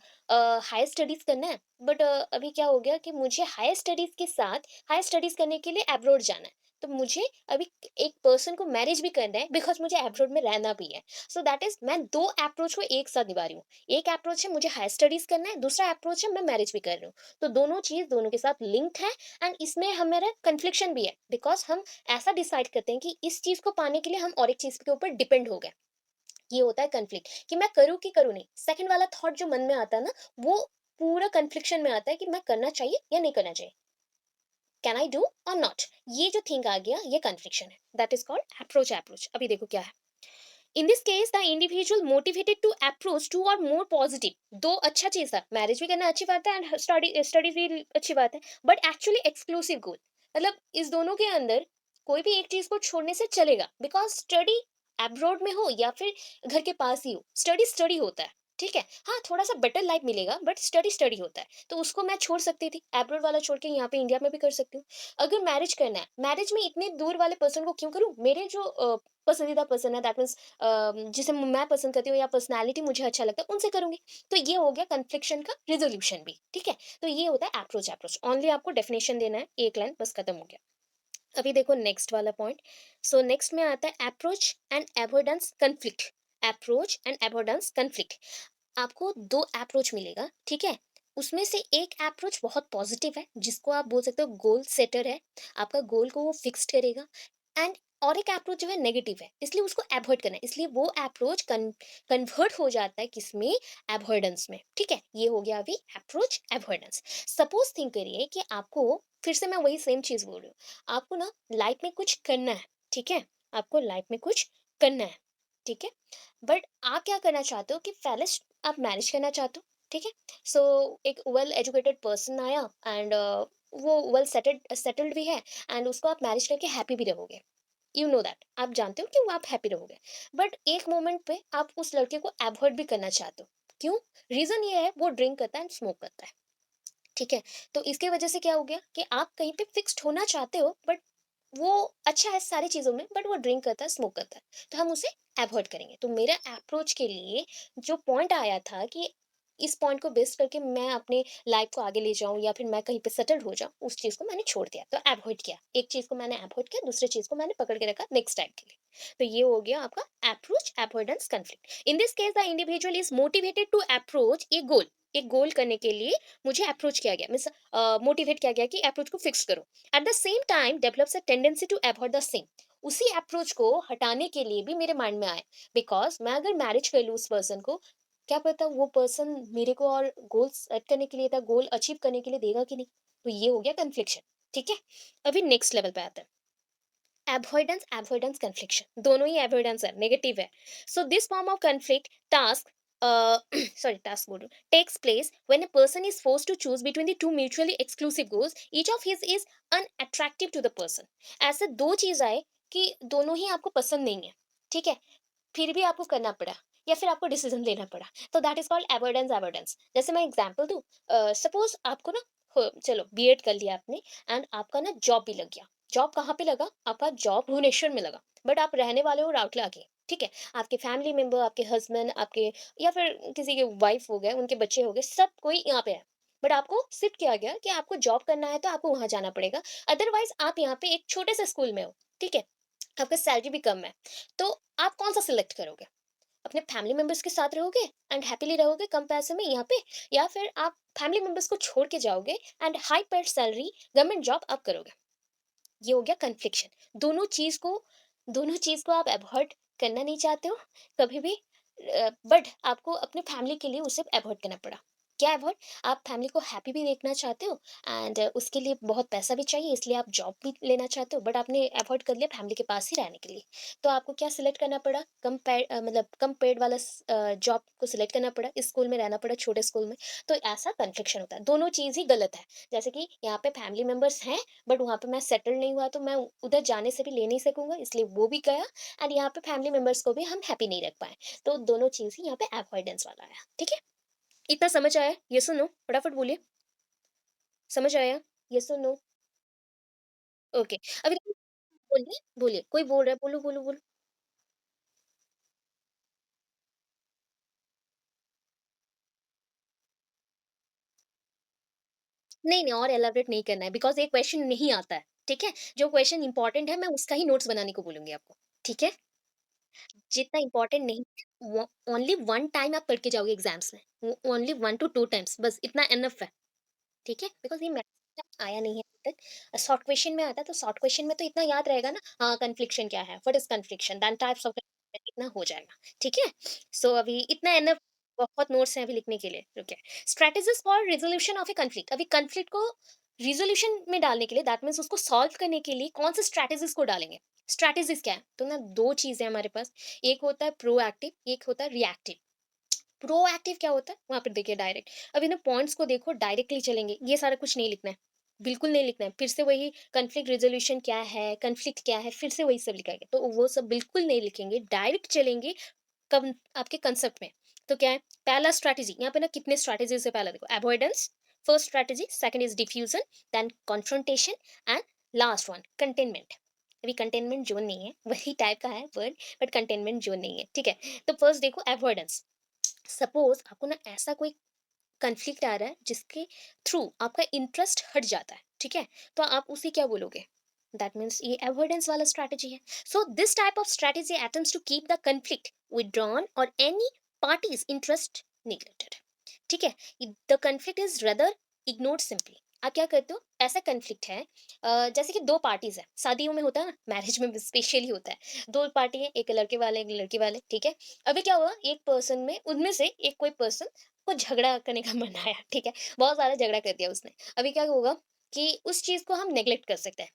हायर स्टडीज करना है, बट अभी क्या हो गया कि मुझे हायर स्टडीज के साथ हायर स्टडीज करने के लिए अब्रॉड जाना है, तो मुझे अभी एक पर्सन को मैरिज भी करना है बिकॉज मुझे अब्रॉड में रहना भी है। सो दैट इज मैं दो अप्रोच को एक साथ निभा रही हूँ, एक अप्रोच है मुझे हायर स्टडीज करना है, दूसरा अप्रोच है मैं मैरिज भी कर रही हूँ। तो दोनों चीज दोनों के साथ लिंक्ड है एंड इसमें हमारा कन्फ्लिक्शन भी है बिकॉज हम ऐसा डिसाइड करते हैं कि इस चीज को पाने के लिए हम और एक चीज के ऊपर डिपेंड हो गए। ये होता है कन्फ्लिक्ट कि मैं करूँ कि करूँ नहीं, सेकंड वाला थॉट जो मन में आता है ना वो पूरा कन्फ्लिक्शन में आता है कि मैं करना चाहिए या नहीं करना चाहिए, कैन आई डू और नॉट, ये जो थिंग आ गया ये कन्फ्लिक्शन है, दैट इज कॉल्ड अप्रोच। अभी देखो क्या है। In this case the individual motivated to approach to और मोर पॉजिटिव, दो अच्छा चीज था, मैरिज भी करना अच्छी बात है एंड स्टडीज भी अच्छी बात है, बट एक्चुअली एक्सक्लूसिव गोल, मतलब इस दोनों के अंदर कोई भी एक चीज को छोड़ने से चलेगा बिकॉज स्टडी अब्रॉड में हो या फिर घर के पास ही हो, स्टडी स्टडी होता है, ठीक है? हाँ थोड़ा सा बेटर लाइफ मिलेगा बट स्टडी स्टडी होता है, तो उसको मैं छोड़ सकती थी, अब्रॉड वाला छोड़ के यहाँ पे इंडिया में भी कर सकती हूँ। अगर मैरिज करना है, मैरिज में इतने दूर वाले पर्सन को क्यों करूँ, मेरे जो पसंदीदा पर्सन है दैट मीन्स जिसे मैं पसंद करती हूँ या पर्सनैलिटी मुझे अच्छा लगता है उनसे करूँगी। तो ये हो गया कन्फ्लिक्शन का रिज़ॉल्यूशन भी, ठीक है? तो ये होता है अप्रोच। ओनली आपको डेफिनिशन देना है, एक लाइन बस खत्म हो गया। अभी देखो नेक्स्ट वाला पॉइंट। सो नेक्स्ट में आता है approach and avoidance conflict. Approach and avoidance conflict, आपको दो अप्रोच मिलेगा, ठीक है? उसमें से एक अप्रोच बहुत पॉजिटिव है जिसको आप बोल सकते हो गोल सेटर है, आपका गोल को वो फिक्स्ड करेगा। एंड और एक अप्रोच जो है नेगेटिव है इसलिए उसको अवॉइड करना है, इसलिए वो अप्रोच कन्वर्ट हो जाता है किसमें, अवॉइडेंस में, ठीक है? ये हो गया अभी अप्रोच अवॉइडेंस। सपोज थिंक करिए कि आपको, फिर से मैं वही सेम चीज बोल रही हूँ, आपको ना लाइफ में कुछ करना है, ठीक है? आपको लाइफ में कुछ करना है, ठीक है? बट आप क्या करना चाहते हो कि पहले आप मैरिज करना चाहते हो, ठीक है? सो एक वेल एजुकेटेड पर्सन आया एंड वो वेल सेटल्ड भी है एंड उसको आप मैरिज करके हैप्पी भी रहोगे, यू नो दैट, आप जानते हो कि वो आप हैप्पी रहोगे। बट एक मोमेंट पे आप उस लड़के को अवॉइड भी करना चाहते हो, क्यों? रीजन ये है वो ड्रिंक करता है एंड स्मोक करता है, ठीक है? तो इसके वजह से क्या हो गया कि आप कहीं पे फिक्स्ड होना चाहते हो बट वो अच्छा है सारी चीज़ों में बट वो ड्रिंक करता है, स्मोक करता है, तो हम उसे अवॉइड करेंगे। तो मेरा अप्रोच के लिए जो पॉइंट आया था कि इस पॉइंट को बेस करके मैं अपने लाइफ को आगे ले जाऊँ या फिर मैं कहीं पे सेटल्ड हो जाऊँ, उस चीज़ को मैंने छोड़ दिया, तो अवॉइड किया। एक चीज़ को मैंने अवॉइड किया, दूसरी चीज़ को मैंने पकड़ के रखा नेक्स्ट टाइम के लिए। तो ये हो गया आपका approach, avoidance, conflict. In this case the individual is motivated to approach a goal, एक गोल करने के लिए मुझे अप्रोच किया गया, मीन्स मोटिवेट किया गया कि अप्रोच को फिक्स करो। At the same time develops a tendency to avoid the same. उसी अप्रोच को हटाने के लिए भी मेरे माइंड में आए, बिकॉज़ मैं अगर मैरिज कर लूँ उस पर्सन को, क्या पता वो पर्सन मेरे को और गोल सेट करने के लिए था, गोल अचीव करने के लिए देगा कि नहीं। तो ये हो गया कन्फ्लिक्शन, ठीक है? अभी नेक्स्ट लेवल पे आते हैं। अवॉइडेंस, अवॉइडेंस, कन्फ्लिक्शन, दोनों ही अवॉइडेंस है, नेगेटिव है। So this form of conflict task sorry task बोल रही हूँ, takes place when a person is forced to choose between the two mutually exclusive goals, each of his is unattractive to the person. ऐसे दो चीज आए कि दोनों ही आपको पसंद नहीं है, ठीक है? फिर भी आपको करना पड़ा या फिर आपको डिसीजन लेना पड़ा, तो that is called avoidance, avoidance. जैसे मैं एग्जांपल दूं, सपोज आपको ना, चलो बीएड कर लिया आपने, एंड आपका ना जॉब भी लग गया। जॉब कहाँ पे लगा? आपका जॉब भुवनेश्वर में लगा, बट आप रहने वाले हो राउरकेला के, ठीक है? आपके फैमिली मेंबर, आपके हस्बैंड, आपके या फिर किसी के वाइफ हो गए, उनके बच्चे हो गए, सब कोई यहाँ पे है। बट आपको शिफ्ट किया गया कि आपको जॉब करना है तो आपको वहां जाना पड़ेगा। अदरवाइज आप यहाँ पे एक छोटे से स्कूल में हो, ठीक है? आपका सैलरी भी कम है। तो आप कौन सा सिलेक्ट करोगे? अपने फैमिली मेंबर्स के साथ रहोगे एंड हैप्पीली रहोगे कम पैसे में यहाँ पे, या फिर आप फैमिली मेंबर्स को छोड़ के जाओगे and high paid salary government job आप करोगे? ये हो गया कन्फ्लिक्शन। दोनों चीज को आप अवॉइड करना नहीं चाहते हो कभी भी, बट आपको अपने फैमिली के लिए उसे अवॉइड करना पड़ा। क्या अवॉइड? आप फैमिली को हैप्पी भी देखना चाहते हो, एंड उसके लिए बहुत पैसा भी चाहिए, इसलिए आप जॉब भी लेना चाहते हो, बट आपने अवॉइड कर लिया फैमिली के पास ही रहने के लिए। तो आपको क्या सिलेक्ट करना पड़ा? मतलब कम पेड वाला जॉब को सिलेक्ट करना पड़ा, इस स्कूल में रहना पड़ा, छोटे स्कूल में। तो ऐसा कन्फ्लिक्शन होता है, दोनों चीज ही गलत है। जैसे कि यहाँ पे फैमिली मेंबर्स हैं, बट वहाँ पे मैं सेटल नहीं हुआ, तो मैं उधर जाने से भी ले नहीं सकूँगा, इसलिए वो भी गया, एंड यहाँ पे फैमिली मेंबर्स को भी हम हैप्पी नहीं रख पाए। तो दोनों चीज़ ही यहाँ पे अवॉइडेंस वाला आया, ठीक है? इतना समझ आया? येस और नो? फटाफट बोलिए, समझ आया? येस और नो? ओके। अभी बोलिए, बोलिए, कोई बोल रहा है, बोलो, बोलो, बोलो। नहीं, नहीं और एलाबोरेट नहीं करना है, बिकॉज़ ये क्वेश्चन नहीं आता है, ठीक है? जो क्वेश्चन इम्पोर्टेंट है, मैं उसका ही नोट्स बनाने को बोलूँगी आपको, ठीक है? जितना इम्पोर्टेंट नहीं है, वो ओनली 1 टाइम आप पढ़ के जाओगे एग्ज़ाम्स में, वो ओनली 1 टू 2 टाइम्स, बस इतना इनफ है। ठीक है? बिकॉज़ ये मैथ्स में आया नहीं है अभी तक। शॉर्ट क्वेश्चन में आता है, तो शॉर्ट क्वेश्चन में तो इतना याद रहेगा ना, हाँ, कन्फ्लिक्शन क्या है? What is confliction? Then types of confliction, इतना हो जाएगा, ठीक है? सो अभी इतना इनफ, बहुत नोट्स हैं अभी लिखने के लिए, रुकिए। Strategies for resolution of A conflict, अभी कॉन्फ्लिक्ट को रिज़ॉल्यूशन में डालने के लिए, दैट मीन्स उसको सॉल्व करने के लिए कौन से स्ट्रैटेजीज़ को डालेंगे? स्ट्रैटेजीज़ क्या है? तो ना 2 चीज़ें हैं हमारे पास, एक होता है प्रोएक्टिव, एक होता है रिएक्टिव। प्रोएक्टिव क्या होता है? वहाँ पे देखिए डायरेक्ट, अब इन्हें पॉइंट्स को देखो, डायरेक्टली चलेंगे, ये सारा कुछ नहीं लिखना है, बिल्कुल नहीं लिखना है। फिर से वही कॉन्फ्लिक्ट रेज़ोल्यूशन क्या है, कॉन्फ्लिक्ट क्या है, फिर से वही सब लिखेंगे, तो वो सब बिल्कुल नहीं लिखेंगे, डायरेक्ट चलेंगे कम आपके कंसेप्ट में। तो क्या है? पहला स्ट्रैटेजी, यहाँ पे ना कितने स्ट्रैटेजीज़ है, पहला देखो avoidance, first strategy, second is diffusion, then confrontation, and last one containment. अभी कंटेनमेंट ज़ोन नहीं है, वही टाइप का है वर्ड, बट कंटेनमेंट ज़ोन नहीं है, ठीक है? तो फर्स्ट देखो अवॉइडेंस। सपोज आपको ना ऐसा कोई कन्फ्लिक्ट आ रहा है जिसके थ्रू आपका इंटरेस्ट हट जाता है, ठीक है? तो आप उसे क्या बोलोगे? दैट मीन्स ये अवॉइडेंस वाला स्ट्रैटेजी है। So this type of strategy attempts to keep the conflict withdrawn or any party's interest neglected, ठीक है? The conflict is rather ignored simply. आप क्या करते हो? ऐसा कन्फ्लिक्ट है, जैसे कि दो पार्टीज है, शादियों में होता है ना, मैरिज में स्पेशली होता है, दो पार्टी है, एक लड़के वाले एक लड़की वाले, ठीक है? अभी क्या हुआ, एक पर्सन में, उनमें से एक कोई पर्सन को झगड़ा करने का मन आया, ठीक है? बहुत सारा झगड़ा कर दिया उसने। अभी क्या होगा कि उस चीज को हम नेग्लेक्ट कर सकते हैं,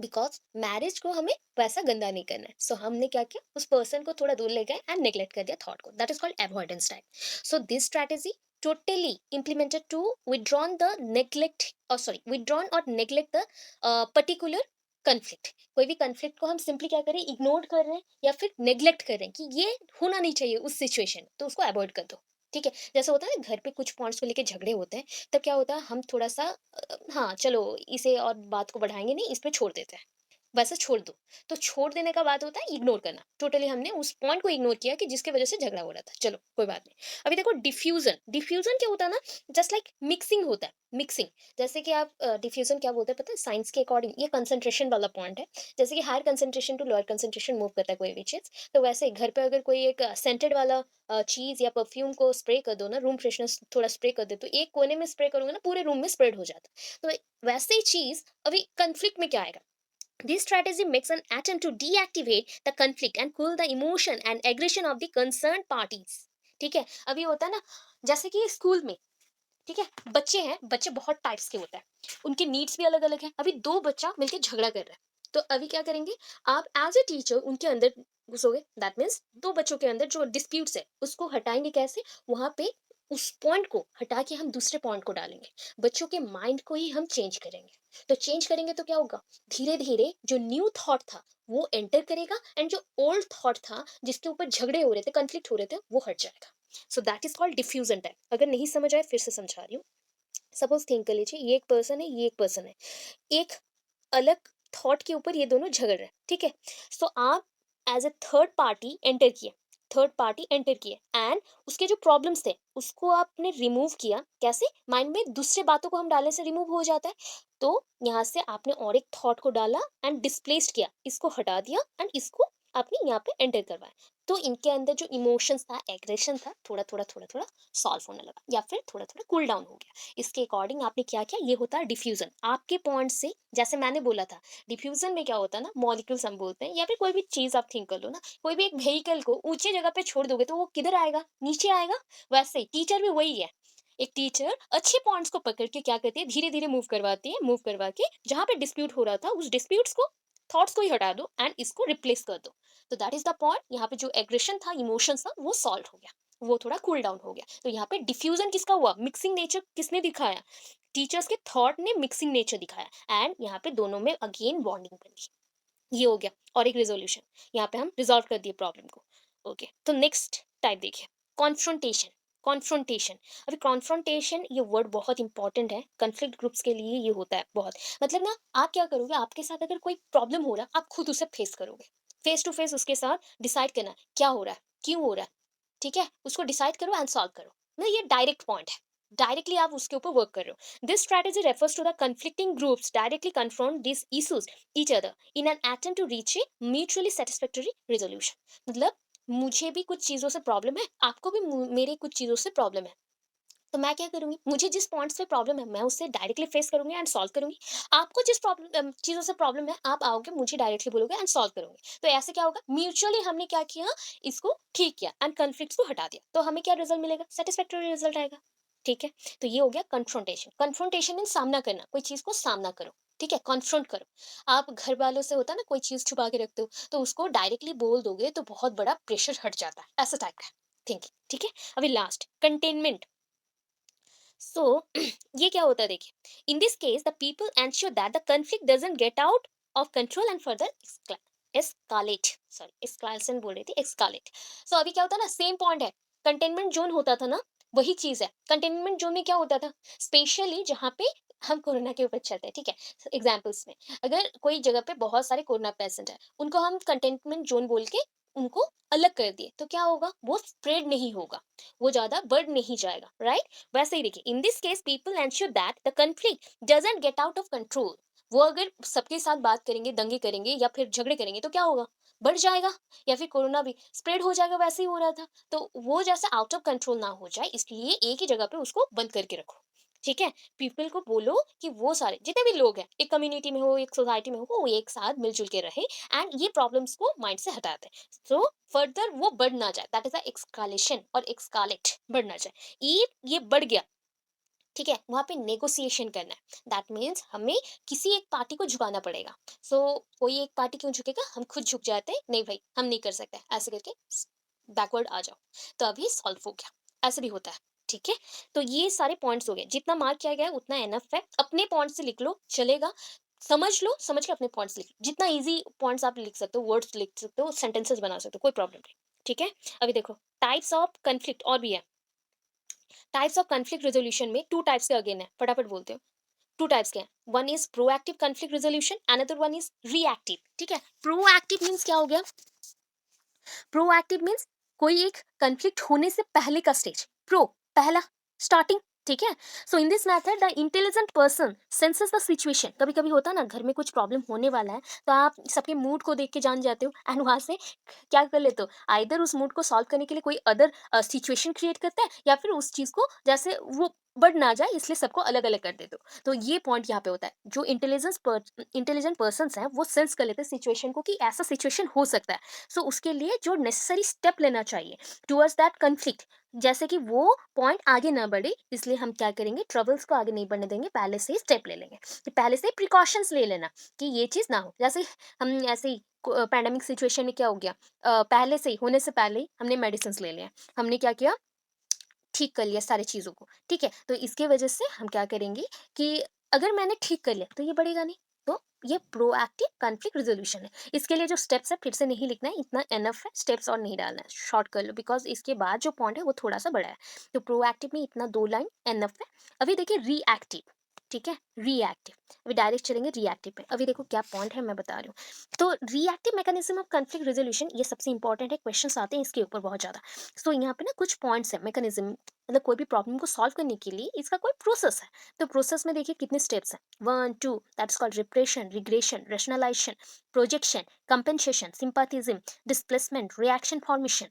बिकॉज मैरिज को हमें वैसा गंदा नहीं करना है। सो हमने क्या किया, उस पर्सन को थोड़ा दूर ले गए एंड नेग्लेक्ट कर दिया थॉट को, that is called avoidance type. So this strategy totally implemented to withdrawn the neglect, or sorry, withdrawn or neglect the particular conflict। कोई भी conflict को हम simply क्या करें, इग्नोर कर रहे हैं या फिर नेग्लेक्ट कर रहे हैं कि ये होना नहीं चाहिए उस सिचुएशन, तो उसको अवॉइड कर दो, ठीक है? जैसे होता है ना, घर पे कुछ पॉइंट्स को लेके झगड़े होते हैं, तब क्या होता है, हम थोड़ा सा हाँ चलो इसे और बात को बढ़ाएंगे नहीं, इस पे छोड़ देते हैं, वैसे छोड़ दो। तो छोड़ देने का बात होता है इग्नोर करना। टोटली हमने उस पॉइंट को इग्नोर किया कि जिसकी वज़ह से झगड़ा हो रहा था। चलो कोई बात नहीं। अभी देखो डिफ्यूज़न, डिफ्यूज़न क्या होता है ना, जस्ट लाइक मिक्सिंग होता है, मिक्सिंग। जैसे कि आप डिफ्यूज़न क्या बोलते हैं पता है? साइंस के अकॉर्डिंग ये कंसंट्रेशन वाला पॉइंट है। जैसे कि higher concentration to lower concentration move करता है कोई भी चीज़। तो वैसे ही घर पे अगर कोई एक सेंटेड वाला चीज़ या परफ्यूम को स्प्रे कर दो ना, रूम फ्रेशनर थोड़ा स्प्रे कर दे, तो एक कोने में स्प्रे करोगे ना पूरे रूम में स्प्रेड हो जाता है। तो वैसे ही चीज़ अभी कॉन्फ्लिक्ट में क्या आएगा? This strategy makes an attempt to deactivate the conflict and cool the emotion and aggression of the concerned parties. ठीक है, अभी होता है ना, जैसे कि स्कूल में, ठीक है, बच्चे हैं, बच्चे बहुत टाइप्स के होते हैं, उनके नीड्स भी अलग अलग हैं। अभी दो बच्चा मिलके झगड़ा कर रहा है, तो अभी क्या करेंगे, आप एज ए टीचर उनके अंदर घुसोगे। दैट मीन्स दो बच्चों के अंदर जो डिस्प्यूट्स है उसको हटाएंगे कैसे, वहां पे उस पॉइंट को हटा के हम दूसरे पॉइंट को डालेंगे, बच्चों के माइंड को ही हम चेंज करेंगे। तो चेंज करेंगे तो क्या होगा, धीरे धीरे जो न्यू थॉट था वो एंटर करेगा, एंड जो ओल्ड थॉट था जिसके ऊपर झगड़े हो रहे थे, कंफ्लिक्ट हो रहे थे, वो हट जाएगा। So that is called diffusion type. अगर नहीं समझ आए फिर से समझा रही हूँ। सपोज थिंक कर लीजिए, ये एक पर्सन है, ये एक पर्सन है, एक अलग थॉट के ऊपर ये दोनों झगड़ रहे हैं, ठीक है। सो आप as a third party enter किए, थर्ड पार्टी एंटर किए, एंड उसके जो प्रॉब्लम्स थे उसको आपने रिमूव किया। कैसे? माइंड में दूसरे बातों को हम डालने से रिमूव हो जाता है। तो यहाँ से आपने और एक थॉट को डाला एंड डिस्प्लेस्ड किया, इसको हटा दिया एंड इसको आपने यहाँ पे एंटर करवाया। तो इनके अंदर जो इमोशंस था, एग्रेशन था, थोड़ा थोड़ा सॉल्व होने लगा, या फिर थोड़ा थोड़ा कूल डाउन हो गया। इसके अकॉर्डिंग आपने क्या किया, ये होता है डिफ्यूजन। आपके पॉइंट से, जैसे मैंने बोला था, डिफ्यूजन में क्या होता है ना, मॉलिक्यूल्स हम बोलते हैं, या फिर कोई भी चीज आप थिंक कर लो ना, कोई भी एक व्हीकल को ऊंचे जगह पे छोड़ दोगे तो वो किधर आएगा, नीचे आएगा। वैसे ही टीचर भी वही है। एक टीचर अच्छे पॉइंट्स को पकड़ के क्या करती है, धीरे धीरे मूव करवाती है, मूव करवा के जहां पे डिस्प्यूट हो रहा था उस डिस्प्यूट्स को, थॉट्स को ही हटा दो एंड इसको रिप्लेस कर दो। तो दैट इज द पॉइंट। यहाँ पे जो एग्रेशन था, इमोशंस था, वो सॉल्व हो गया, वो थोड़ा कूल डाउन हो गया। तो यहाँ पे डिफ्यूजन किसका हुआ, मिक्सिंग नेचर किसने दिखाया, टीचर्स के थॉट ने मिक्सिंग नेचर दिखाया, एंड यहाँ पे दोनों में अगेन बॉन्डिंग बनी। ये हो गया। और एक रेजोल्यूशन, यहाँ पे हम रिजॉल्व कर दिए प्रॉब्लम को। ओके, तो नेक्स्ट टाइप देखिए, कॉन्फ्रंटेशन। कॉन्फ्रंटेशन, अभी कॉन्फ्रंटेशन ये वर्ड बहुत इंपॉर्टेंट है कॉन्फ्लिक्ट ग्रुप्स के लिए। ये होता है बहुत, मतलब ना, आप क्या करोगे, आपके साथ अगर कोई प्रॉब्लम हो रहा है आप खुद उसे फेस करोगे, फेस टू फेस उसके साथ डिसाइड करना क्या हो रहा है, क्यों हो रहा है, ठीक है, उसको डिसाइड करो एंड सॉल्व करो ना। ये डायरेक्ट पॉइंट है, डायरेक्टली आप उसके ऊपर वर्क कर रहे हो। This strategy refers to the conflicting groups directly confront these issues each other in an attempt to reach a mutually satisfactory resolution। मतलब मुझे भी कुछ चीजों से प्रॉब्लम है, आपको भी मेरे कुछ चीजों से प्रॉब्लम है, तो मैं क्या करूंगी, मुझे जिस पॉइंट से प्रॉब्लम है मैं उससे डायरेक्टली फेस करूंगी एंड सॉल्व करूंगी। आपको जिस प्रॉब्लम चीजों से प्रॉब्लम है आप आओगे मुझे डायरेक्टली बोलोगे एंड सॉल्व करोगे। तो ऐसे क्या होगा, म्यूचुअली हमने क्या किया, इसको ठीक किया एंड कॉन्फ्लिक्ट्स को हटा दिया, तो हमें क्या रिजल्ट मिलेगा, सेटिस्फैक्टरी रिजल्ट आएगा। ठीक है, तो ये हो गया कन्फ्रंटेशन। कन्फ्रंटेशन मीन सामना करना, कोई चीज को सामना करो, ठीक है, कॉन्फ्रंट करो। आप घर वालों से होता है ना, कोई चीज छुपा के रखते हो, तो उसको डायरेक्टली बोल दोगे तो बहुत बड़ा प्रेशर हट जाता है, ऐसा टाइप का थिंकिंग। ठीक है, अभी लास्ट कंटेनमेंट। सो ये क्या होता है देखिए, in this case the people ensure that the conflict doesn't get out of control and further escalate, sorry escalation बोल रही थी, एस्कालेट। सो अभी क्या होता है ना, सेम पॉइंट है, कंटेनमेंट जोन होता था ना, वही चीज है। कंटेनमेंट जोन में क्या होता था, स्पेशली जहाँ पे हम कोरोना के ऊपर चलते हैं, ठीक है, एग्जाम्पल्स में, अगर कोई जगह पे बहुत सारे कोरोना पेशेंट है, उनको हम कंटेनमेंट जोन बोल के उनको अलग कर दिए, तो क्या होगा, वो स्प्रेड नहीं होगा, वो ज्यादा बढ़ नहीं जाएगा, राइट। वैसे ही देखिए, in this case people ensure that the conflict doesn't get out of control. वो अगर सबके साथ बात करेंगे, दंगे करेंगे या फिर झगड़े करेंगे तो क्या होगा, बढ़ जाएगा, या फिर कोरोना भी स्प्रेड हो जाएगा, वैसे ही हो रहा था। तो वो जैसे आउट ऑफ कंट्रोल ना हो जाए, इसलिए एक ही जगह पे उसको बंद करके रखो। ठीक है, पीपल को बोलो कि वो सारे जितने भी लोग हैं, एक कम्युनिटी में हो, एक सोसाइटी में हो, वो एक साथ मिलजुल के रहे एंड ये प्रॉब्लम्स को माइंड से हटा दें। सो फर्दर वो बढ़ ना जाए, दैट इज एक्सकालेशन और एक्सकालेट, बढ़ ना जाए। ये बढ़ गया, ठीक है, वहां पे नेगोशिएशन करना है। दैट मीन्स हमें किसी एक पार्टी को झुकाना पड़ेगा। सो कोई एक पार्टी क्यों झुकेगा, हम खुद झुक जाते हैं, नहीं भाई हम नहीं कर सकते, ऐसे करके बैकवर्ड आ जाओ, तो अभी सॉल्व हो गया, ऐसे भी होता है। ठीक है, तो ये सारे पॉइंट्स हो गए, जितना मार्क किया गया है उतना एनफ है, अपने पॉइंट से लिख लो चलेगा, समझ लो, समझ के अपने पॉइंट्स लिख लो, जितना इजी पॉइंट्स आप लिख सकते हो, वर्ड्स लिख सकते हो, सेंटेंसेस बना सकते हो, कोई प्रॉब्लम नहीं। ठीक है, अभी देखो टाइप्स ऑफ कन्फ्लिक्ट और भी है। टाइप्स ऑफ कॉन्फ्लिक्ट रेजोल्यूशन में टू टाइप्स के अगेन है, फटाफट बोलते हो। टू टाइप्स के हैं, one is proactive conflict resolution, another one is reactive. ठीक है, प्रोएक्टिव मीन्स क्या हो गया, प्रोएक्टिव मीन्स कोई एक कॉन्फ्लिक्ट होने से पहले का स्टेज, प्रो पहला, स्टार्टिंग। ठीक है, so in this method the intelligent person senses the situation. कभी कभी होता है ना, घर में कुछ प्रॉब्लम होने वाला है, तो आप सबके मूड को देख के जान जाते हो एंड वहां से क्या कर लेते हो, आइदर उस मूड को सॉल्व करने के लिए कोई अदर सिचुएशन क्रिएट करता है, या फिर उस चीज को जैसे वो बढ़ ना जाए इसलिए सबको अलग अलग कर देते हो। तो ये पॉइंट यहाँ पे होता है, जो इंटेलिजेंट पर्सन हैं वो सेंस कर लेते हैं सिचुएशन को कि ऐसा सिचुएशन हो सकता है। सो उसके लिए जो नेसेसरी स्टेप लेना चाहिए टुवर्ड्स दैट कंफ्लिक्ट, जैसे कि वो पॉइंट आगे ना बढ़े, इसलिए हम क्या करेंगे, ट्रबल्स को आगे नहीं बढ़ने देंगे, पहले से ही स्टेप ले लेंगे, कि पहले से प्रिकॉशंस ले लेना कि ये चीज़ ना हो। जैसे हम ऐसे ही पैंडेमिक सिचुएशन में क्या हो गया, पहले से ही होने से पहले ही हमने मेडिसिन ले लिया, हमने क्या किया, ठीक कर लिया सारी चीज़ों को। ठीक है, तो इसके वजह से हम क्या करेंगे कि अगर मैंने ठीक कर लिया तो ये बढ़ेगा नहीं। तो ये प्रोएक्टिव कॉन्फ्लिक्ट रेजोल्यूशन है। इसके लिए जो स्टेप्स है फिर से नहीं लिखना है, इतना एनफ है, स्टेप्स और नहीं डालना है, शॉर्ट कर लो, बिकॉज इसके बाद जो पॉइंट है वो थोड़ा सा बड़ा है। तो प्रोएक्टिव में इतना 2 लाइन एनफ है। अभी देखिए रिएक्टिव। ठीक है, रिएक्टिव, अभी डायरेक्ट चलेंगे रिएक्टिव पे। अभी देखो क्या पॉइंट है मैं बता रही हूँ। तो reactive mechanism of conflict resolution ये सबसे इंपॉर्टेंट है, क्वेश्चंस आते हैं इसके ऊपर बहुत ज़्यादा। सो यहाँ पे ना कुछ पॉइंट्स है, मैकेनिज्म मतलब कोई भी प्रॉब्लम को सॉल्व करने के लिए इसका कोई प्रोसेस है। तो प्रोसेस में देखिए कितने स्टेप्स हैं, 1 2, that's called repression, regression, rationalisation, projection, compensation, sympathism, displacement, reaction formation,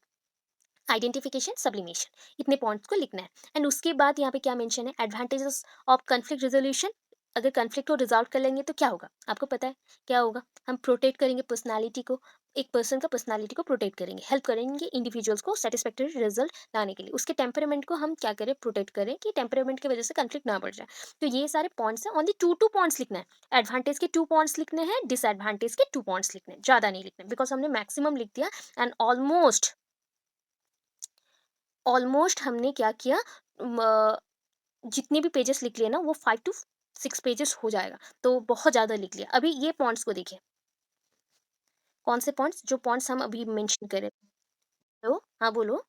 identification, sublimation. इतने पॉइंट्स को लिखना है। एंड उसके बाद यहाँ पे क्या मेंशन है, एडवांटेजेस ऑफ कॉन्फ्लिक्ट रेजोल्यूशन। अगर कॉन्फ्लिक्ट को रिजॉल्व कर लेंगे तो क्या होगा, आपको पता है क्या होगा, हम प्रोटेक्ट करेंगे पर्सनालिटी को, एक पर्सन का पर्सनालिटी को प्रोटेक्ट करेंगे, हेल्प करेंगे इंडिविजुअल्स को सेटिस्फैक्टरी रिजल्ट लाने के लिए, उसके टेम्परामेंट को हम क्या करें, प्रोटेक्ट करें कि टेम्परामेंट की वजह से कॉन्फ्लिक्ट ना बढ़ जाए। तो ये सारे पॉइंट्स हैं, ओनली टू टू पॉइंट्स लिखना है, एडवांटेज के 2 पॉइंट्स लिखने हैं, डिसएडवांटेज के 2 पॉइंट्स लिखने हैं, ज़्यादा नहीं लिखने, बिकॉज हमने मैक्सिमम लिख दिया। एंड ऑलमोस्ट हमने क्या किया, जितने भी पेजेस लिख लिए ना वो 5 to 6 पेजेस हो जाएगा, तो बहुत ज़्यादा लिख लिया। अभी ये पॉइंट्स को देखिए, कौन से पॉइंट्स, जो पॉइंट्स हम अभी मेंशन कर रहे थे। तो हाँ बोलो,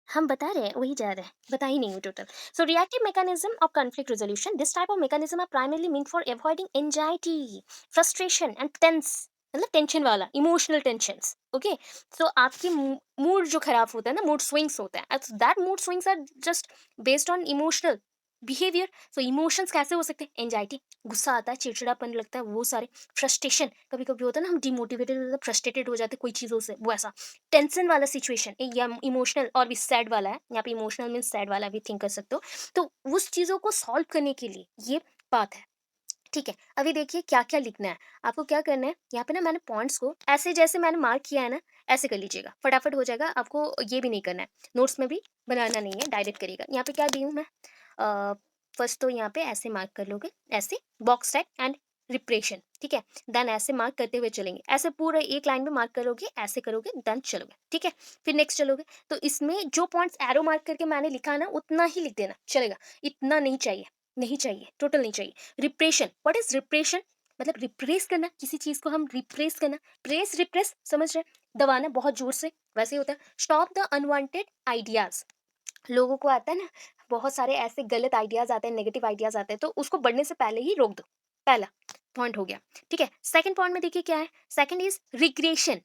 हम बता रहे हैं, वही जा रहे हैं, बता ही नहीं हूँ total. So reactive mechanism of conflict resolution, this type of mechanism are primarily mean for avoiding anxiety, frustration and tense, मतलब टेंशन वाला इमोशनल टेंशन्स। ओके, सो आपके मूड जो खराब होता है ना, मूड स्विंग्स होता है, that mood swings are just based on emotional behaviour. So emotions कैसे हो सकते हैं, एंजाइटी, गुस्सा आता है, चिड़चिड़ापन लगता है, वो सारे, फ्रस्ट्रेशन, कभी कभी होता है ना हम डिमोटिवेटेड हो जाते हैं, फ्रस्ट्रेटेड हो जाते हैं कोई चीज़ों से, वो ऐसा टेंशन वाला सिचुएशन, या इमोशनल और भी सैड वाला है, यहाँ पे इमोशनल मीन सैड वाला भी थिंक कर सकते हो। तो उस चीज़ों को सॉल्व करने के लिए ये बात है। ठीक है, अभी देखिए क्या क्या लिखना है, आपको क्या करना है, यहाँ पे ना मैंने पॉइंट्स को ऐसे जैसे मैंने मार्क किया है ना, ऐसे कर लीजिएगा, फटाफट हो जाएगा, आपको ये भी नहीं करना है, नोट्स में भी बनाना नहीं है, डायरेक्ट करिएगा। यहाँ पे क्या दी हूँ मैं, फर्स्ट तो यहाँ पे ऐसे मार्क कर लोगे, ऐसे बॉक्स टाइप एंड रिप्रेशन। ठीक है, देन ऐसे मार्क करते हुए चलेंगे, ऐसे पूरा एक लाइन में मार्क करोगे, ऐसे करोगे, देन चलोगे। ठीक है, फिर नेक्स्ट चलोगे, तो इसमें जो पॉइंट्स एरो मार्क करके मैंने लिखा है ना उतना ही लिख देना चलेगा, इतना नहीं चाहिए, नहीं चाहिए, टोटल नहीं चाहिए। रिप्रेशन, व्हाट इज रिप्रेशन, मतलब रिप्रेस करना, किसी चीज को हम रिप्रेस करना, प्रेस रिप्रेस समझ रहे हैं? दबाना बहुत जोर से, वैसे ही होता है। स्टॉप द अनवांटेड आइडियाज, लोगों को आता है ना, बहुत सारे ऐसे गलत आइडियाज आते हैं, नेगेटिव आइडियाज आते हैं, तो उसको बढ़ने से पहले ही रोक दो, पहला पॉइंट हो गया। ठीक है, सेकंड पॉइंट में देखिए क्या है, second is regression,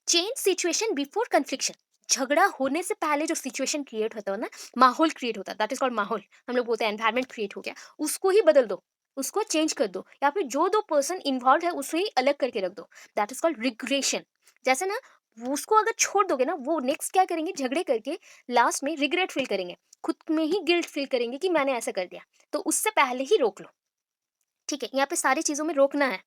change situation before confliction, झगड़ा होने से पहले जो सिचुएशन क्रिएट होता है ना, माहौल क्रिएट होता है, दैट इज कॉल्ड माहौल, हम लोग बोलते हैं एनवायरमेंट क्रिएट हो गया, उसको ही बदल दो, उसको चेंज कर दो, या फिर जो 2 पर्सन इन्वॉल्व है उसे ही अलग करके रख दो, दैट इज कॉल्ड रिग्रेशन। जैसे ना, उसको अगर छोड़ दोगे ना, वो नेक्स्ट क्या करेंगे, झगड़े करके लास्ट में रिग्रेट फील करेंगे, खुद में ही गिल्ट फील करेंगे कि मैंने ऐसा कर दिया। तो उससे पहले ही रोक लो। ठीक है, यहाँ पे सारी चीज़ों में रोकना है,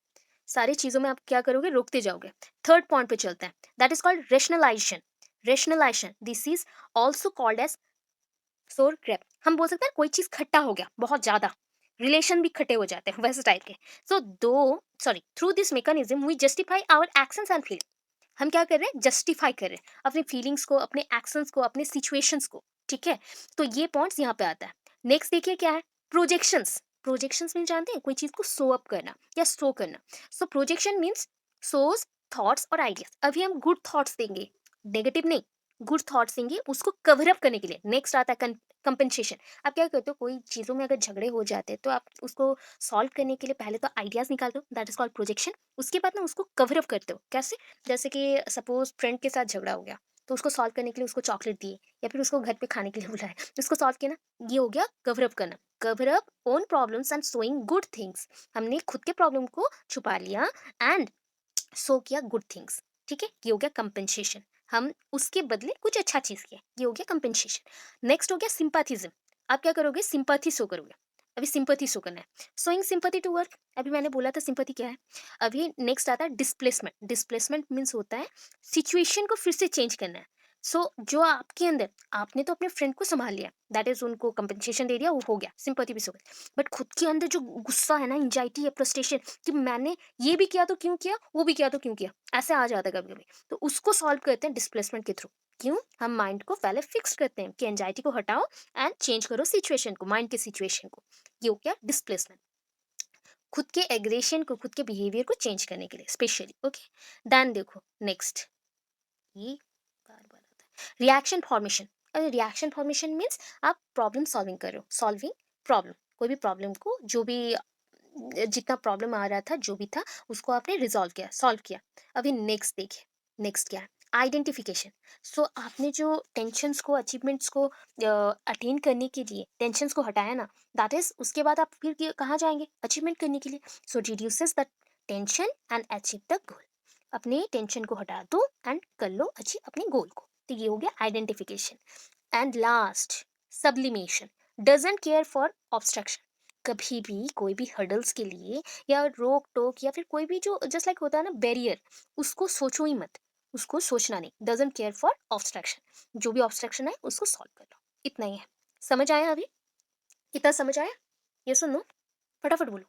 सारी चीज़ों में आप क्या करोगे, रोकते जाओगे। थर्ड पॉइंट पे चलते हैं, that is called rationalisation. Rationalisation, this is also called as sour grapes. हम बोल सकते हैं कोई चीज़ खट्टा हो गया बहुत ज़्यादा, रिलेशन भी खट्टे हो जाते हैं वैसे टाइप के। सो दो sorry through this mechanism we justify our actions and feeling, हम क्या कर रहे हैं, जस्टिफाई कर रहे हैं अपने फीलिंग्स को, अपने एक्शंस को, अपने सिचुएशंस को। ठीक है, तो ये पॉइंट्स यहाँ पे आता है। नेक्स्ट देखिए क्या है, प्रोजेक्शंस। प्रोजेक्शंस मीन जानते हैं, कोई चीज को शो अप करना या शो करना। सो प्रोजेक्शन मीन्स सोज थॉट्स और आइडियाज। अभी हम गुड थॉट्स देंगे, नेगेटिव नहीं, गुड थॉट्स देंगे उसको कवर अप करने के लिए। नेक्स्ट आता है कंपेंसेशन। आप क्या करते हो, कोई चीज़ों में अगर झगड़े हो जाते हैं तो आप उसको सॉल्व करने के लिए पहले तो आइडियाज़ निकालते हो, दैट इज़ कॉल्ड प्रोजेक्शन। उसके बाद ना उसको कवर अप करते हो। कैसे? जैसे कि सपोज़ फ्रेंड के साथ झगड़ा हो गया, तो उसको सॉल्व करने के लिए उसको चॉकलेट दिए या फिर उसको घर पे खाने के लिए बुलाया, उसको सॉल्व किया ना, ये हो गया कवर अप करना। Cover up own problems and showing good things. हमने खुद के प्रॉब्लम को छुपा लिया एंड सो किया गुड थिंग्स। ठीक है, ये हो गया कंपेंसेशन। हम उसके बदले कुछ अच्छा चीज किया, ये हो गया कंपेंसेशन। नेक्स्ट हो गया सिंपैथिज्म। आप क्या करोगे, सिंपैथी शो करोगे। अभी सिंपैथी शो करना है, शोइंग सिंपैथी टू वर्क। अभी मैंने बोला था सिंपैथी क्या है। अभी नेक्स्ट आता है डिस्प्लेसमेंट। डिस्प्लेसमेंट मीन्स होता है सिचुएशन को फिर से चेंज करना है। सो जो आपके अंदर, आपने तो अपने फ्रेंड को संभाल लिया, दैट इज उनको कंपेंसेशन दे दिया, वो हो गया, सिंपैथी भी शो कर। बट खुद के अंदर जो गुस्सा है ना, एंजाइटी है, फ्रस्ट्रेशन, कि मैंने ये भी किया तो क्यों किया, वो भी किया तो क्यों किया, ऐसे आ जाता है कभी कभी। तो उसको सॉल्व करते हैं डिस्प्लेसमेंट के थ्रू। क्यों? हम माइंड को पहले फिक्स करते हैं कि एंजाइटी को हटाओ एंड चेंज करो सिचुएशन को, माइंड के सिचुएशन को। ये हो गया डिस्प्लेसमेंट। खुद के एग्रेशन को, खुद के बिहेवियर को चेंज करने के लिए स्पेशली। ओके, देन देखो नेक्स्ट, ये बार बार आता है रिएक्शन फॉर्मेशन। अरे रिएक्शन फॉर्मेशन मीन्स आप प्रॉब्लम सॉल्विंग कर रहे हो, सॉल्विंग प्रॉब्लम। कोई भी प्रॉब्लम को, जो भी जितना प्रॉब्लम आ रहा था, जो भी था, उसको आपने रिजॉल्व किया, सॉल्व किया। अभी नेक्स्ट देखिए, नेक्स्ट क्या है, आइडेंटिफिकेशन। सो आपने जो टेंशन्स को, अचीवमेंट्स को अटेन करने के लिए टेंशन्स को हटाया ना, दैट इज उसके बाद आप फिर कहाँ जाएंगे, अचीवमेंट करने के लिए। So reduces the tension and achieve the goal. अपने टेंशन को हटा दो एंड कर लो अचीव अपने गोल को। तो ये हो गया identification. And last, sublimation. Doesn't care for obstruction. कभी भी कोई भी हर्डल्स के लिए या रोक टोक या फिर कोई भी जो जस्ट लाइक होता है ना बैरियर, उसको सोचो ही मत, उसको सोचना नहीं। Doesn't care for obstruction. जो भी ऑब्स्ट्रक्शन है उसको सॉल्व कर लो, इतना ही है। समझ आया अभी? इतना समझ आया? ये सुनो, फटाफट बोलो।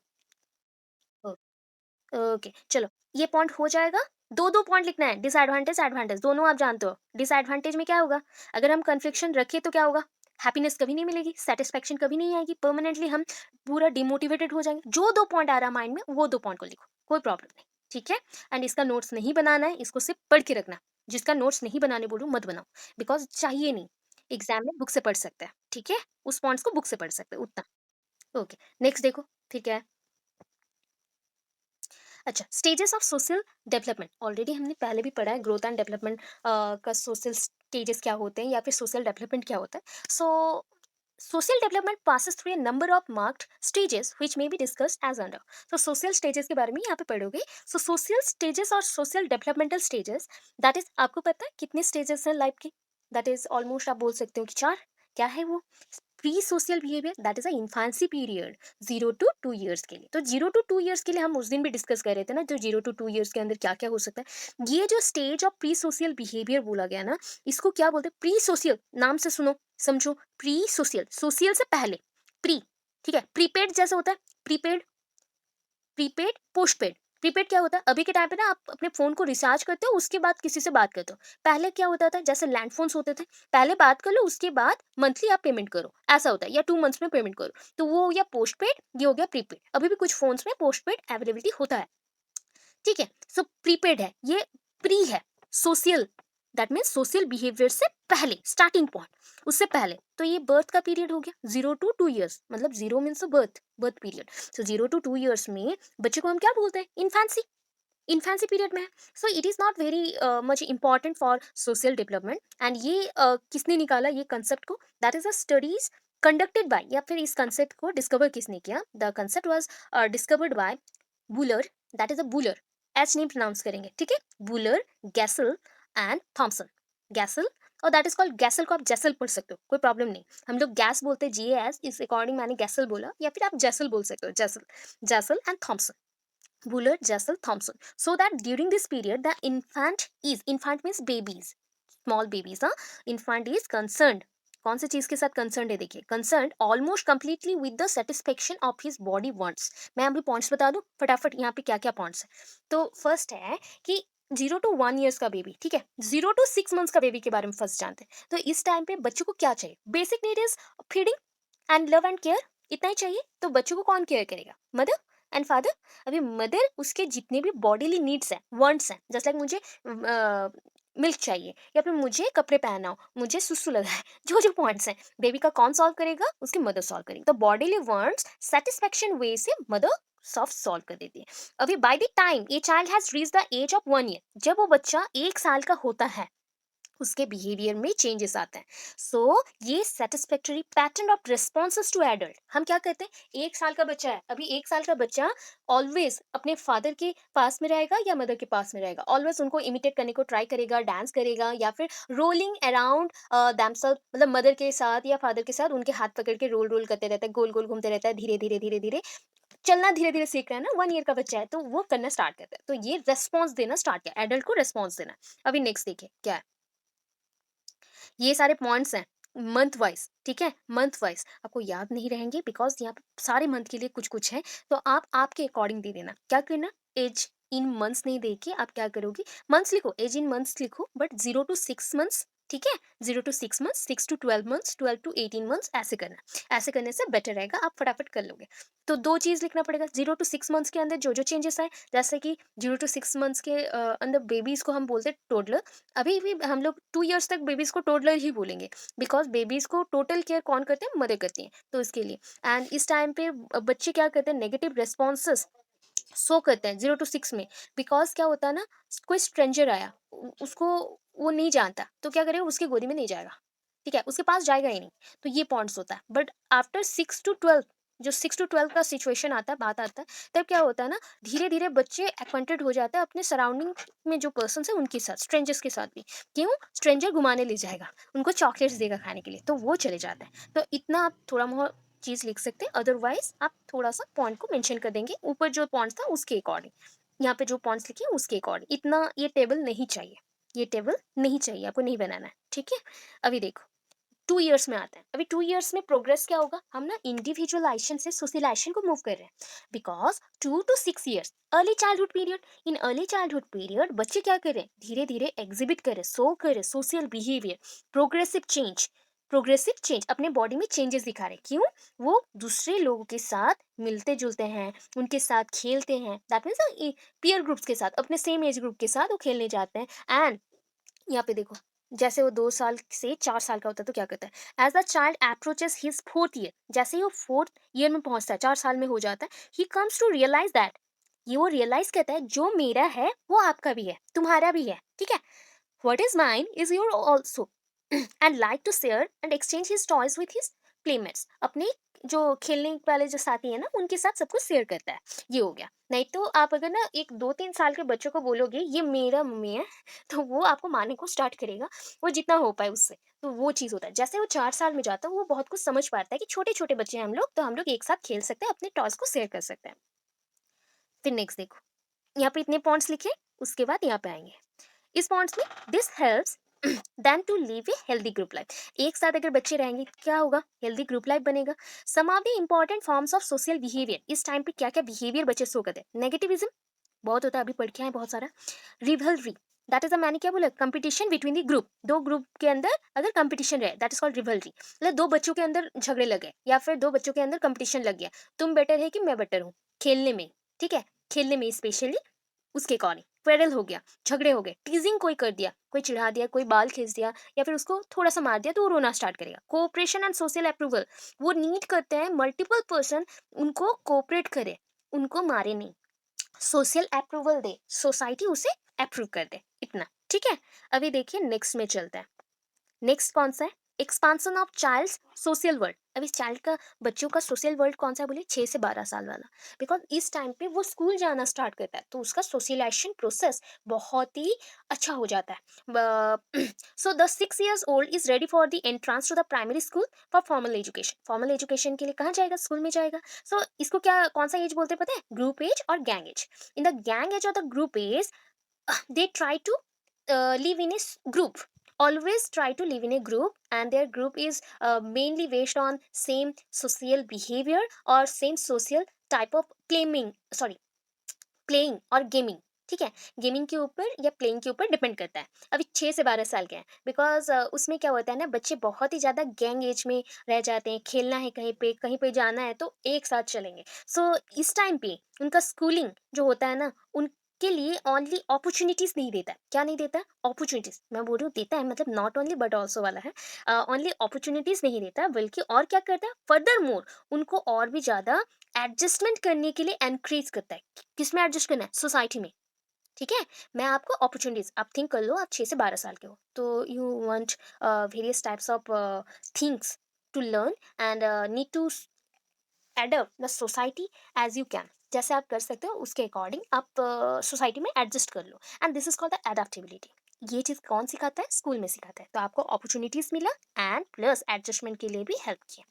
ओके चलो, ये पॉइंट हो जाएगा। दो दो पॉइंट लिखना है, डिसएडवांटेज एडवांटेज दोनों आप जानते हो। डिसएडवांटेज में क्या होगा, अगर हम कन्फ्लिक्शन रखें तो क्या होगा, हैप्पीनेस कभी नहीं मिलेगी, सेटिस्फेक्शन कभी नहीं आएगी, परमानेंटली हम पूरा डिमोटिवेटेड हो जाएंगे। जो दो पॉइंट आ रहा है माइंड में, वो दो पॉइंट को लिखो, कोई प्रॉब्लम नहीं। ठीक है, एंड इसका नोट्स नहीं बनाना है, इसको सिर्फ पढ़ के रखना। जिसका नोट्स नहीं बनाने बोलूँ मत बनाओ, बिकॉज चाहिए नहीं। एग्जाम में बुक से पढ़ सकते हैं, ठीक है, उस पॉइंट्स को बुक से पढ़ सकते हैं उतना। ओके, नेक्स्ट देखो, ठीक है। अच्छा, stages of social development already हमने पहले भी पढ़ा है, ग्रोथ एंड डेवलपमेंट का सोशल स्टेजेस क्या होते हैं या फिर सोशल डेवलपमेंट क्या होता है। So social development passes through a number of marked stages which may be discussed as under. तो सोशल स्टेजेस के बारे में यहाँ पे पढ़ोगे। सो सोशल स्टेजेस और social developmental stages, that is, आपको पता है कितने स्टेजेस हैं लाइफ के? दैट इज ऑलमोस्ट आप बोल सकते हो कि चार। क्या है वो? Pre social behaviour, that is a infancy period, 0 to 2 years के लिए। तो 0 to 2 years के लिए हम उस दिन भी डिस्कस कर रहे थे ना, जो 0 to 2 years के अंदर क्या क्या हो सकता है। ये जो stage of pre social behaviour बोला गया ना, इसको क्या बोलते हैं, प्री सोशल। नाम से सुनो, समझो, प्री सोशल, सोशल से पहले, प्री। ठीक है, प्रीपेड जैसा होता है, प्रीपेड, प्रीपेड, पोस्टपेड। प्रीपेड क्या होता है, अभी के टाइम पे ना आप अपने फोन को रिचार्ज करते हो, उसके बाद किसी से बात करते हो। पहले क्या होता था, जैसे लैंड फोन्स होते थे, पहले बात कर लो, उसके बाद मंथली आप पेमेंट करो, ऐसा होता है, या 2 मंथ्स में पेमेंट करो। तो वो हो गया पोस्टपेड, ये हो गया प्रीपेड। अभी भी कुछ फोन्स में पोस्टपेड अवेलेबिलिटी होता है। ठीक है, सो प्रीपेड है, ये प्री है, social, that means social behaviour से पहले, स्टार्टिंग पॉइंट, उससे पहले। तो ये बर्थ का पीरियड हो गया, 0 to 2 years, मतलब zero means birth, birth period. So 0 to 2 years में बच्चे को हम क्या बोलते हैं, इन्फेंसी, इन्फेंसी पीरियड में है। So it is not very much important for social development. And ये किसने निकाला ये कंसेप्ट को, that is a studies conducted by, या फिर इस कंसेप्ट को डिस्कवर किसने किया, the concept was discovered by Buhler, that is a Buhler, H नहीं प्रोनाउंस करेंगे, ठीक है, Buhler, Gesell and Thomson. Gesell, और दैट इज कॉल्ड गैसल, को आप जैसल पढ़ सकते हो, कोई प्रॉब्लम नहीं। हम लोग गैस बोलते हैं, जी एस, इस अकॉर्डिंग मैंने गैसल बोला, या फिर आप जैसल बोल सकते हो, Jessel, Jessel and Thompson, Bullard, Jessel, Thompson. So that during this period, the infant means babies, small babies, हाँ, infant is concerned. कौन सी चीज के साथ कंसर्न है, देखिए, concern almost completely with the satisfaction of his body wants. मैं अभी points बता दूं फटाफट, यहाँ पे क्या क्या पॉइंट्स है। तो फर्स्ट है कि 0 to 1 years का बेबी, ठीक है, 0 to 6 months का बेबी के बारे में फर्स्ट जानते हैं। तो इस टाइम पे बच्चों को क्या चाहिए, basic need is feeding and love and care, इतना ही चाहिए। तो बच्चों को कौन केयर करेगा, मदर एंड फादर। अभी मदर उसके जितने भी बॉडीली नीड्स हैं, वांट्स हैं, जैसे लाइक मुझे मिल्क चाहिए या फिर मुझे कपड़े पहनाओ, मुझे सुसु लगा है। जो पॉइंट्स हैं, बेबी का कौन सॉल्व करेगा? उसकी मदर सॉल्व करेगी। तो बॉडीली वांट्स सैटिस्फैक्शन वे से मदर सॉफ्ट सॉल्व कर देती है। अभी by the time a child has reach the age of 1 year, जब वो बच्चा 1 साल का होता है, उसके बिहेवियर में चेंजेस आते हैं। सो ये satisfactory pattern of responses to adult. हम क्या कहते हैं, 1 साल का बच्चा है, अभी 1 साल का बच्चा ऑलवेज अपने फादर के पास में रहेगा या मदर के पास में रहेगा, ऑलवेज उनको इमिटेट करने को ट्राई करेगा, डांस करेगा या फिर रोलिंग अराउंड दैमसेल्फ, मतलब मदर के साथ या फादर के साथ उनके हाथ पकड़ के रोल रोल करते रहता है, गोल गोल घूमते रहता है, धीरे धीरे धीरे धीरे चलना धीरे धीरे सीख रहा है ना, 1 ईयर का बच्चा है तो वो करना स्टार्ट करता है। तो ये रेस्पॉन्स देना स्टार्ट किया, एडल्ट को रेस्पॉन्स देना। अभी नेक्स्ट देखिए क्या है, ये सारे पॉइंट्स हैं मंथ वाइज, ठीक है, मंथ वाइज आपको याद नहीं रहेंगे बिकॉज यहाँ पे सारे मंथ के लिए कुछ कुछ है, तो आप आपके अकॉर्डिंग दे देना। क्या करना, एज इन मंथ्स नहीं दे के आप क्या करोगे, मंथ्स लिखो, एज इन मंथ्स लिखो, बट 0 to 6 मंथ्स, ठीक है, 0 to 6 months, 6 to 12 months, 12 to 18 months, ऐसे करना। ऐसे करने से बेटर रहेगा, आप फटाफट कर लोगे। तो दो चीज लिखना पड़ेगा, 0 to 6 मंथ्स के अंदर जो जो चेंजेस आए, जैसे कि 0 to 6 मंथ्स के अंदर बेबीज को हम बोलते हैं टोडलर। अभी भी हम लोग 2 इयर्स तक बेबीज को टोडलर ही बोलेंगे, बिकॉज बेबीज को टोटल केयर कौन करते हैं, मदर करती हैं, तो इसके लिए। एंड इस टाइम पे बच्चे क्या करते हैं, नेगेटिव रेस्पॉन्सेस शो करते हैं 0 to 6 में। बिकॉज क्या होता है ना, कोई स्ट्रेंजर आया, उसको वो नहीं जानता, तो क्या करेगा, उसकी गोदी में नहीं जाएगा, ठीक है, उसके पास जाएगा ही नहीं। तो ये पॉइंट्स होता है। बट आफ्टर 6 to 12, जो 6 to 12 का सिचुएशन आता है, बात आता है, तब क्या होता है ना, धीरे धीरे बच्चे एक्वेंटेड हो जाते हैं अपने सराउंडिंग में जो पर्सन है उनके साथ, स्ट्रेंजर्स के साथ भी। क्यों, स्ट्रेंजर घुमाने ले जाएगा, उनको चॉकलेट्स देगा खाने के लिए, तो वो चले जाते हैं। तो इतना आप थोड़ा बहुत चीज लिख सकते हैं, अदरवाइज आप थोड़ा सा पॉइंट को मेंशन कर देंगे, ऊपर जो पॉइंट्स था उसके अकॉर्डिंग, यहाँ पे जो पॉइंट्स लिखे उसके अकॉर्डिंग। इतना ये टेबल नहीं चाहिए, ये टेबल नहीं चाहिए, आपको नहीं बनाना है, ठीक है। अभी देखो 2 इयर्स में आता है, अभी 2 इयर्स में प्रोग्रेस क्या होगा, हम ना इंडिविजुअलाइजेशन से सोशलाइजेशन को मूव कर रहे हैं। Because 2 to 6 years early childhood period, in early childhood period बच्चे क्या करें, धीरे धीरे एग्जिबिट करें, शो करें social behaviour, progressive change, progressive change, अपने बॉडी में चेंजेस दिखा रहे हैं। क्यों, वो दूसरे लोगों के साथ मिलते जुलते हैं, उनके साथ खेलते हैं, दैट मीन्स पीयर ग्रुप्स के साथ, अपने सेम एज ग्रुप के साथ वो खेलने जाते हैं। एंड यहाँ पे देखो, जैसे वो 2 साल से 4 साल का होता है तो क्या करता है, as the child approaches his 4th year, जैसे ही वो 4th ईयर में पहुंचता है, 4 साल में हो जाता है, he comes to realise that, ये वो रियलाइज करता है जो मेरा है वो आपका भी है, तुम्हारा भी है, ठीक है, what is mine is your also, and like to share and exchange his toys with his playmates, अपने जो खेलने वाले जो साथी है ना उनके साथ सब कुछ शेयर करता है। ये हो गया। नहीं तो आप अगर ना एक 2-3 साल के बच्चों को बोलोगे ये मेरा मम्मी है, तो वो आपको मारने को स्टार्ट करेगा, वो जितना हो पाए उससे। तो वो चीज़ होता है, जैसे वो 4 साल में जाता है वो बहुत कुछ समझ पाता है कि छोटे छोटे बच्चे हैं हम लोग, तो हम लोग एक साथ खेल सकते हैं, अपने टॉयज को शेयर कर सकते हैं। फिर नेक्स्ट देखो, यहाँ पे इतने पॉइंट्स लिखे, उसके बाद यहाँ पे आएंगे इस पॉइंट्स में, this helps then to live a healthy group life. एक साथ अगर बच्चे रहेंगे क्या होगा, हेल्दी ग्रुप लाइफ बनेगा। Some of the important forms of social behaviour, इस टाइम पे क्या क्या बिहेवियर बच्चे शो करते हैं, नेगेटिविज्म बहुत होता है, अभी पढ़ के आए बहुत सारा। रिवलरी, दैट इज मैंने क्या बोला, कंपटीशन बिटवीन द ग्रुप, दो ग्रुप के अंदर अगर कंपटीशन रहे, दैट इज कॉल्ड रिवलरी, मतलब दो बच्चों के अंदर झगड़े लगे या फिर दो बच्चों के अंदर कंपटीशन लग गया, तुम बेटर है कि मैं बेटर हूँ खेलने में, ठीक है, खेलने में स्पेशली, उसके अकॉर्डिंग क्वेरल हो गया, झगड़े हो गए, टीजिंग कोई कर दिया, कोई चिढ़ा दिया, कोई बाल खींच दिया या फिर उसको थोड़ा सा मार दिया, तो वो रोना स्टार्ट करेगा। कोऑपरेशन एंड सोशल अप्रूवल, वो नीड करते हैं मल्टीपल पर्सन उनको कोऑपरेट करे, उनको मारे नहीं, सोशल अप्रूवल दे, सोसाइटी उसे अप्रूव कर दे, इतना, ठीक है। अभी देखिए नेक्स्ट में चलता है, नेक्स्ट कौन सा है, expansion of child's social world. अब इस चाइल्ड का, बच्चों का सोशल वर्ल्ड कौन सा है, बोलिए 6 से 12 साल वाला। बिकॉज इस टाइम पे वो स्कूल जाना स्टार्ट करता है, तो उसका सोशलाइजेशन प्रोसेस बहुत ही अच्छा हो जाता है। So the 6 years old is ready for the entrance to the primary school for formal education, formal education के लिए कहाँ जाएगा, स्कूल में जाएगा। सो इसको क्या, कौन सा एज बोलते हैं पता है, ग्रुप एज और gang age. In the gang age और the group age, they try to live in a group, always try to live in a group, and their group is mainly based on same social behavior or same social type of claiming, sorry, playing और gaming, ठीक है, gaming के ऊपर या playing के ऊपर depend करता है। अभी 6 से 12 साल के हैं, बिकॉज उसमें क्या होता है ना, बच्चे बहुत ही ज़्यादा गैंग एज में रह जाते हैं, खेलना है कहीं पे जाना है तो एक साथ चलेंगे। सो इस टाइम पे उनका स्कूलिंग जो होता है ना, के लिए ओनली अपॉर्चुनिटीज नहीं देता है। क्या नहीं देता है? अपॉर्चुनिटीज, मैं बोल रही हूँ देता है मतलब नॉट ओनली बट ऑल्सो वाला है। ओनली अपॉर्चुनिटीज नहीं देता बल्कि और क्या करता है, फर्दर मोर उनको और भी ज्यादा एडजस्टमेंट करने के लिए एनकरेज करता है। किस में एडजस्ट करना है? सोसाइटी में। ठीक है, मैं आपको अपॉर्चुनिटीज, आप थिंक कर लो, आप 6 से 12 साल के हो तो you want various types of things to learn and need to adapt the society as you can. जैसे आप कर सकते हो उसके अकॉर्डिंग आप सोसाइटी में एडजस्ट कर लो, and this is called the adaptability. ये चीज़ कौन सिखाता है? स्कूल में सिखाता है। तो आपको अपॉर्चुनिटीज मिला एंड प्लस एडजस्टमेंट के लिए भी हेल्प किया।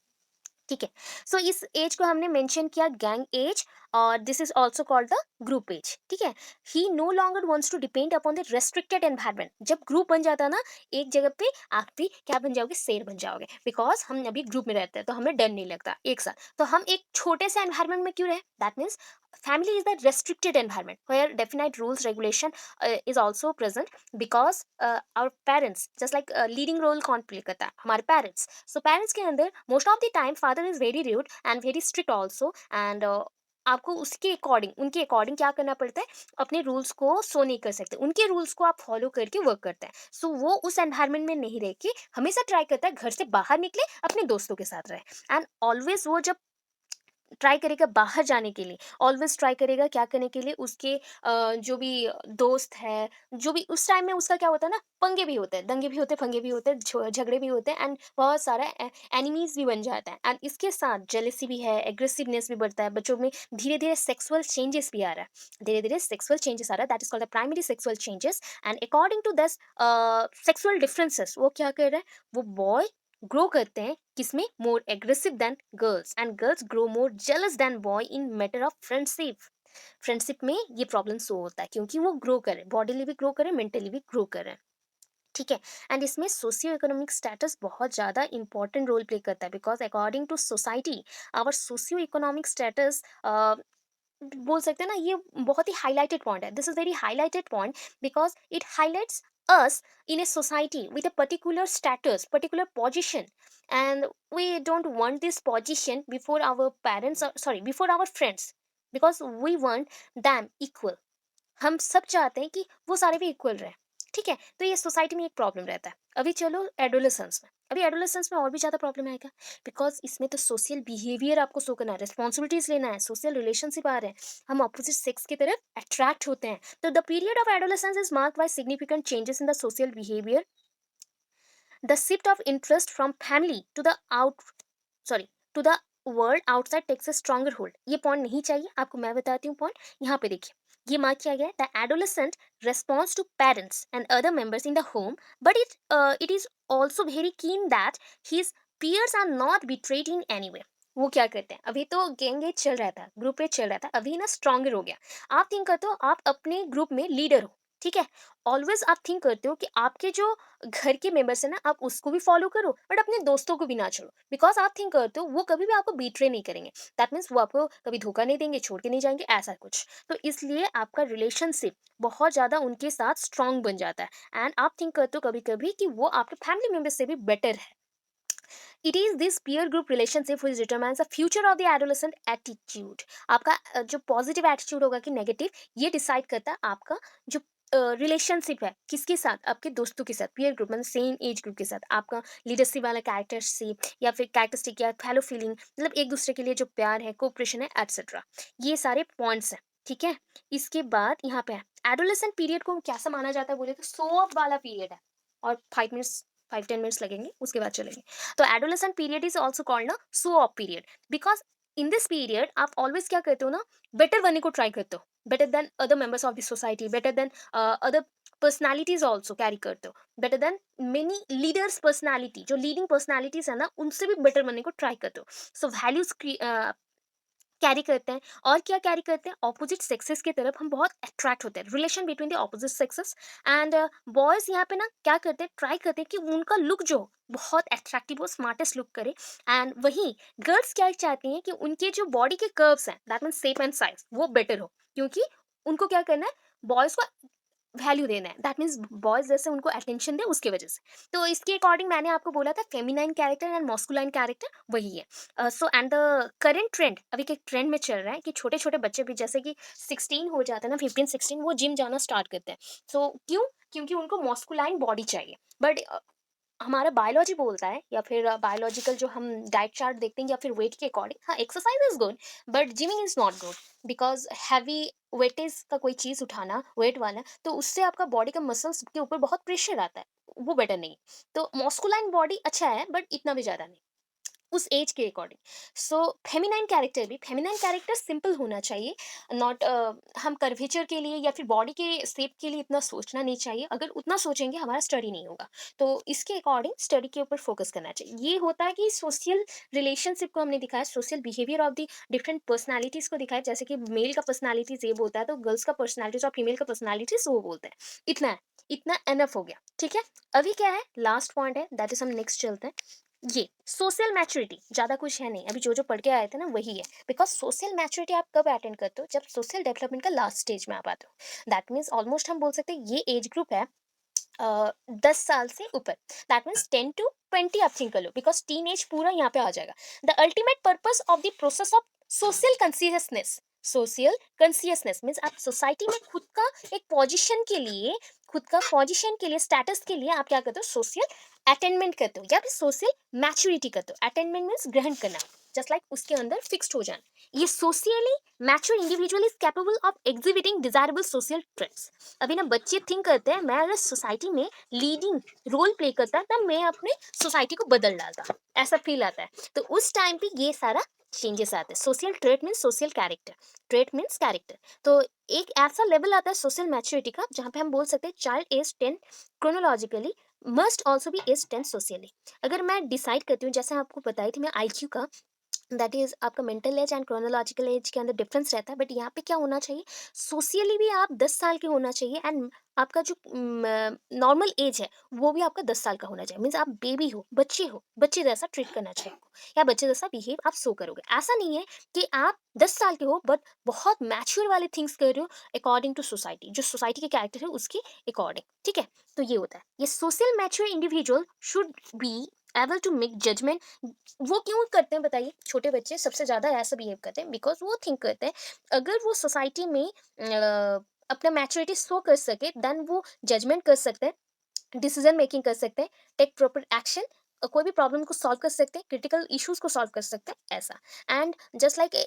ठीक है, सो इस एज को हमने मेंशन किया गैंग एज, और this is also called the group age. ठीक है, he no longer wants to depend upon the restricted environment. जब ग्रुप बन जाता है ना एक जगह पे, आप भी क्या बन जाओगे? शेर बन जाओगे, बिकॉज हम अभी ग्रुप में रहते हैं तो हमें डर नहीं लगता एक साथ। तो हम एक छोटे से एनवायरनमेंट में क्यों रहे? That means family is the restricted environment where definite rules regulation is also present, because our parents just like leading role कौन प्ले करता है? हमारे पेरेंट्स। सो पेरेंट्स के अंदर most of the time father is very rude and very strict also, and आपको उसके according, उनके according क्या करना पड़ता है? अपने रूल्स को सो नहीं कर सकते, उनके रूल्स को आप फॉलो करके वर्क करते हैं। सो वो उस एनवायरमेंट में नहीं रह के हमेशा ट्राई करता है घर से बाहर निकले, अपने दोस्तों के साथ रहे। एंड ऑलवेज वो जब ट्राई करेगा बाहर जाने के लिए, ऑलवेज ट्राई करेगा क्या करने के लिए, उसके जो भी दोस्त है, जो भी उस टाइम में उसका क्या होता है ना, पंगे भी होते हैं, दंगे भी होते हैं, फंगे भी होते हैं, झगड़े भी होते हैं, एंड बहुत सारा एनिमीज भी बन जाता है। एंड इसके साथ जेलेसी भी है, एग्रेसिवनेस भी बढ़ता है बच्चों में, धीरे धीरे सेक्सुअल चेंजेस भी आ रहा है, धीरे धीरे सेक्सुअल चेंजेस आ रहा है, that is called the primary sexual changes. And according to this sexual differences, वो क्या कर रहा है? वो बॉय ग्रो करते हैं किसमें? More aggressive than girls, and girls grow more jealous than boy in matter of friendship. Friendship में ये प्रॉब्लम सो होता है क्योंकि वो ग्रो करे, बॉडीली भी ग्रो करे, मेंटली भी ग्रो करे। ठीक है, एंड इसमें सोशियो इकोनॉमिक स्टेटस बहुत ज़्यादा इंपॉर्टेंट रोल प्ले करता है, because according to society our socio economic status, बोल सकते हैं ना, ये बहुत ही हाईलाइटेड पॉइंट है। This is very highlighted point because it highlights us in a society with a particular status, particular position, and we don't want this position before our parents, or sorry, before our friends, because we want them equal। हम सब चाहते हैं कि वो सारे भी equal रहे। ठीक है, तो ये सोसाइटी में एक प्रॉब्लम रहता है। अभी चलो एडोलेसेंस में, अभी एडोलेसेंस में और भी ज़्यादा प्रॉब्लम आएगा, बिकॉज इसमें तो सोशल बिहेवियर आपको शो करना है, रिस्पॉन्सिबिलिटीज लेना है, सोशल रिलेशनशिप आ रहे हैं, हम अपोजिट सेक्स की तरफ अट्रैक्ट होते हैं। तो the period of adolescence is marked by significant changes in the social behaviour, the shift of interest from family to the out, sorry, to the world outside takes a stronger hold. ये point नहीं चाहिए आपको, मैं बताती हूँ point. यहाँ पे देखिए, ये मार्क किया गया है, the adolescent responds to parents and other members in the home, but it is also very keen that his peers are not betrayed in any way। वो क्या करते हैं? अभी तो गैंग एज चल रहा था, ग्रुप एज चल रहा था, अभी ना स्ट्रॉन्गर हो गया। आप थिंक करते हो आप अपने ग्रुप में लीडर हो, ठीक है, ऑलवेज आप थिंक करते हो कि आपके जो घर के मेंबर्स है ना, आप उसको भी फॉलो करो बट अपने दोस्तों को भी ना छोड़ो, बिकॉज आप थिंक करते हो वो कभी भी आपको बीट्रे नहीं करेंगे। दैट मीन्स वो आपको कभी धोखा नहीं देंगे, छोड़ के नहीं जाएंगे, ऐसा कुछ। तो इसलिए आपका रिलेशनशिप बहुत ज़्यादा उनके साथ स्ट्रांग बन जाता है, एंड आप थिंक करते हो कभी कभी कि वो आपके फैमिली मेंबर से भी बेटर है। It is this peer group relationship which determines the future of the adolescent attitude. आपका जो पॉजिटिव एटीट्यूड होगा कि नेगेटिव, ये डिसाइड करता है आपका जो रिलेशनशिप है किसके साथ, आपके दोस्तों के साथ, पीयर ग्रुप मतलब सेम एज ग्रुप के साथ, आपका लीडरशिप वाला कैरेक्टरशिप या फिर कैरेक्टरिस्टिक या फैलो फीलिंग, मतलब एक दूसरे के लिए जो प्यार है, कोऑपरेशन है, एटसेट्रा। ये सारे पॉइंट्स हैं। ठीक है, इसके बाद यहाँ पे एडोलेसेंट पीरियड को कैसा माना जाता है बोले तो शो ऑफ वाला पीरियड है, और 5 मिनट्स, 5-10 मिनट्स लगेंगे, उसके बाद चलेंगे। तो adolescent period is also called no so of period, because in this period आप ऑलवेज क्या करते हो ना, बेटर बनने को ट्राई करते हो, better than other members of the society, better than other personalities also carry करते हो, better than many leaders personality, जो लीडिंग पर्सनालिटीज है ना, उनसे भी बेटर बनने को ट्राई करते हो। सो वैल्यूज कैरी करते हैं, और क्या कैरी करते हैं? ऑपोजिट सेक्सेस की तरफ हम बहुत अट्रैक्ट होते हैं, relation between the opposite sexes. And boys यहाँ पे ना क्या करते हैं, ट्राई करते हैं कि उनका लुक जो बहुत अट्रैक्टिव हो, स्मार्टेस्ट लुक करे। एंड वहीं गर्ल्स क्या चाहती हैं कि उनके जो बॉडी के कर्व्स हैं, that mean shape and size, वो बेटर हो, क्योंकि उनको क्या करना है, बॉयज को वैल्यू देना है, दैट मीन्स बॉयज जैसे उनको अटेंशन दे उसकी वजह से। तो इसके अकॉर्डिंग मैंने आपको बोला था फेमिनाइन कैरेक्टर एंड मॉस्कुलाइन कैरेक्टर वही है। So and the current trend, अभी के ट्रेंड में चल रहा है कि छोटे छोटे बच्चे भी जैसे कि 16 हो जाता है ना, 15 16, वो जिम जाना स्टार्ट करते हैं। सो क्यों? क्योंकि उनको मॉस्कुलाइन बॉडी चाहिए। बट हमारा बायोलॉजी बोलता है, या फिर बायोलॉजिकल जो हम डाइट चार्ट देखते हैं या फिर वेट के अकॉर्डिंग, हाँ exercise is good but gymming is not good, because heavy weightage का कोई चीज उठाना वेट वाला, तो उससे आपका बॉडी का मसल्स के ऊपर बहुत प्रेशर आता है, वो बेटर नहीं। तो मॉस्कुलाइन बॉडी अच्छा है बट इतना भी ज्यादा नहीं उस एज के अकॉर्डिंग। सो फेमिनाइन कैरेक्टर भी, फेमिनाइन कैरेक्टर सिंपल होना चाहिए, नॉट हम कर्वेचर के लिए या फिर बॉडी के शेप के लिए इतना सोचना नहीं चाहिए। अगर उतना सोचेंगे हमारा स्टडी नहीं होगा। तो इसके अकॉर्डिंग स्टडी के ऊपर फोकस करना चाहिए। ये होता है कि सोशल रिलेशनशिप को हमने दिखाया, social behaviour of the different personalities को दिखाया, जैसे कि मेल का पर्सनालिटीज ये बोलता है तो गर्ल्स का पर्सनालिटीज और फीमेल का पर्सनालिटीज वो बोलते हैं। इतना है, इतना एनफ हो गया, ठीक है। अभी क्या है, लास्ट पॉइंट है, दैट इज हम नेक्स्ट चलते हैं। ये सोशल मैच्योरिटी, ज्यादा कुछ है नहीं, अभी जो जो पढ़ के आए थे ना वही है। बिकॉज सोशल मैच्योरिटी आप कब अटेंड करते हो, जब सोशल डेवलपमेंट का लास्ट स्टेज में आप आते हो। दैट मीन्स ऑलमोस्ट हम बोल सकते हैं ये एज ग्रुप है 10 साल से ऊपर। दैट मीन्स 10 to 20 आप थिंक कर लो, बिकॉज टीन एज पूरा यहाँ पे आ जाएगा। The ultimate purpose of the process of social consciousness, social consciousness means आप सोसाइटी में खुद का एक पोजीशन के लिए, खुद का पोजीशन के लिए, स्टेटस के लिए आप क्या करते हो, सोशल अटेनमेंट करते हो या फिर सोशल मैच्योरिटी करते हो। अटेनमेंट मीन्स ग्रहण करना, जस्ट लाइक उसके अंदर फिक्स्ड हो जाना। ये socially mature individual is capable of exhibiting desirable social traits. अभी ना बच्चे थिंक करते हैं मैं अगर सोसाइटी में लीडिंग रोल प्ले करता तब मैं अपने सोसाइटी को बदल डालता, ऐसा फील आता है। तो उस टाइम पे ये सारा चेंजेस आते हैं। Social trait means social character, trait means character. तो एक ऐसा लेवल आता है सोशल मैच्योरिटी का जहाँ पे हम बोल सकते हैं child age 10 chronologically must also be age 10 socially. अगर मैं डिसाइड करती हूँ, जैसे आपको बताई थी मैं आईक्यू का, दैट इज आपका mental as and chronological age के अंदर डिफरेंस रहता है। बट यहाँ पे क्या होना चाहिए, सोशियली भी आप 10 साल के होना चाहिए, एंड आपका जो नॉर्मल एज है वो भी आपका 10 साल का होना चाहिए। मीन्स आप बेबी हो, बच्चे जैसा ट्रीट करना चाहिए आपको, या बच्चे जैसा बिहेव आप सो करोगे। ऐसा नहीं है कि आप 10 साल के हो बट बहुत मैच्योर वाले थिंग्स कर रहे हो अकॉर्डिंग टू सोसाइटी, जो सोसाइटी के कैरेक्टर है उसके अकॉर्डिंग, ठीक है। तो ये होता है, ये social mature individual should be able to make judgement. वो क्यों करते हैं बताइए, छोटे बच्चे सबसे ज्यादा ऐसा बिहेव करते हैं बिकॉज वो थिंक करते हैं अगर वो सोसाइटी में अपना मैच्योरिटी शो कर सके देन वो जजमेंट कर सकते हैं, डिसीजन मेकिंग कर सकते हैं, टेक प्रॉपर एक्शन, कोई भी प्रॉब्लम को सॉल्व कर सकते हैं, क्रिटिकल इश्यूज को सॉल्व कर सकते हैं ऐसा। एंड जस्ट लाइक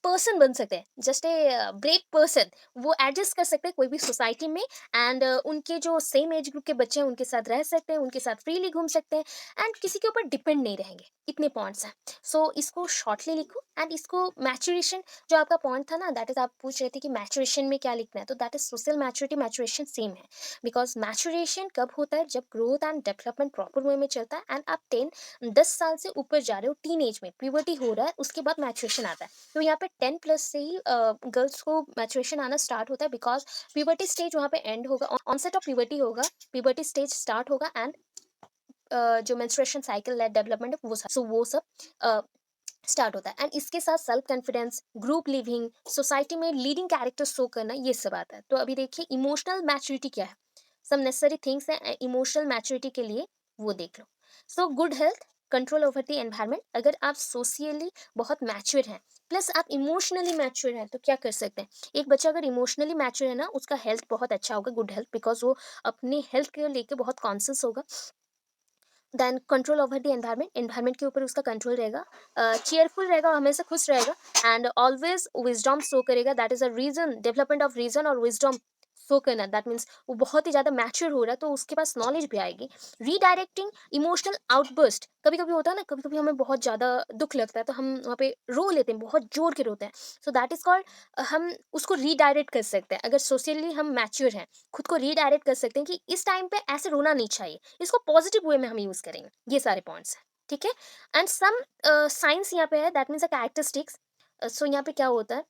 पर्सन बन सकते हैं, जस्ट ए ब्रेव पर्सन, वो एडजस्ट कर सकते हैं कोई भी सोसाइटी में। एंड उनके जो सेम एज ग्रुप के बच्चे हैं उनके साथ रह सकते हैं, उनके साथ फ्रीली घूम सकते हैं, एंड किसी के ऊपर डिपेंड नहीं रहेंगे। इतने पॉइंट्स हैं। सो इसको शॉर्टली लिखो, एंड इसको मैचुरेशन, जो आपका पॉइंट था ना, दैट इज आप पूछ रहे थे कि मैचुरेशन में क्या लिखना है, तो that is social maturity, maturation same है। बिकॉज मैचुरेशन कब होता है, जब growth and development proper way में चलता है, एंड आप 10 साल से ऊपर जा रहे हो, टीन एज में प्यूबर्टी हो रहा है, उसके बाद मैचुरेशन आता है। तो यहाँ पे 10+ से ही गर्ल्स को मैचुरेशन आना स्टार्ट होता है, बिकॉज प्यूबर्टी स्टेज वहाँ पे एंड होगा, ऑनसेट ऑफ प्यूबर्टी होगा, प्यूबर्टी स्टेज स्टार्ट होगा, एंड जो मेंस्ट्रुएशन साइकिल है, डेवलपमेंट है, वो सब स्टार्ट होता है। एंड इसके साथ self confidence, group living, society में लीडिंग कैरेक्टर शो करना, ये सब आता है। तो अभी देखिए इमोशनल मैच्योरिटी क्या है, सब नेसेसरी थिंग्स हैं इमोशनल मैच्योरिटी के लिए, वो देख लो। So good health, control over the environment, अगर आप सोशियली बहुत मैच्योर हैं प्लस आप इमोशनली मैच्योर हैं तो क्या कर सकते हैं। एक बच्चा अगर इमोशनली मैच्योर है ना, उसका हेल्थ बहुत अच्छा होगा, गुड हेल्थ, बिकॉज वो अपने हेल्थ के लेके बहुत कॉन्शियस होगा। Then control over the environment, environment के ऊपर उसका कंट्रोल रहेगा, चेयरफुल रहेगा, हमेशा खुश रहेगा, एंड ऑलवेज विजडम शो करेगा, that is a reason, development of reason और विजडम शो करना, दैट मीन्स वो बहुत ही ज्यादा मैच्योर हो रहा है तो उसके पास नॉलेज भी आएगी। रीडायरेक्टिंग इमोशनल आउटबर्स्ट, कभी कभी होता है ना, कभी कभी हमें बहुत ज्यादा दुख लगता है तो हम वहाँ पे रो लेते हैं, बहुत जोर के रोते हैं। सो दैट इज कॉल्ड, हम उसको रीडायरेक्ट कर सकते हैं, अगर सोशली हम मैच्योर हैं खुद को रीडायरेक्ट कर सकते हैं कि इस टाइम पे ऐसे रोना नहीं चाहिए, इसको पॉजिटिव वे में हम यूज करेंगे। ये सारे पॉइंट्स हैं, ठीक है। एंड सम साइंस यहाँ पे है, that means a characteristics. So यहाँ पे क्या होता है,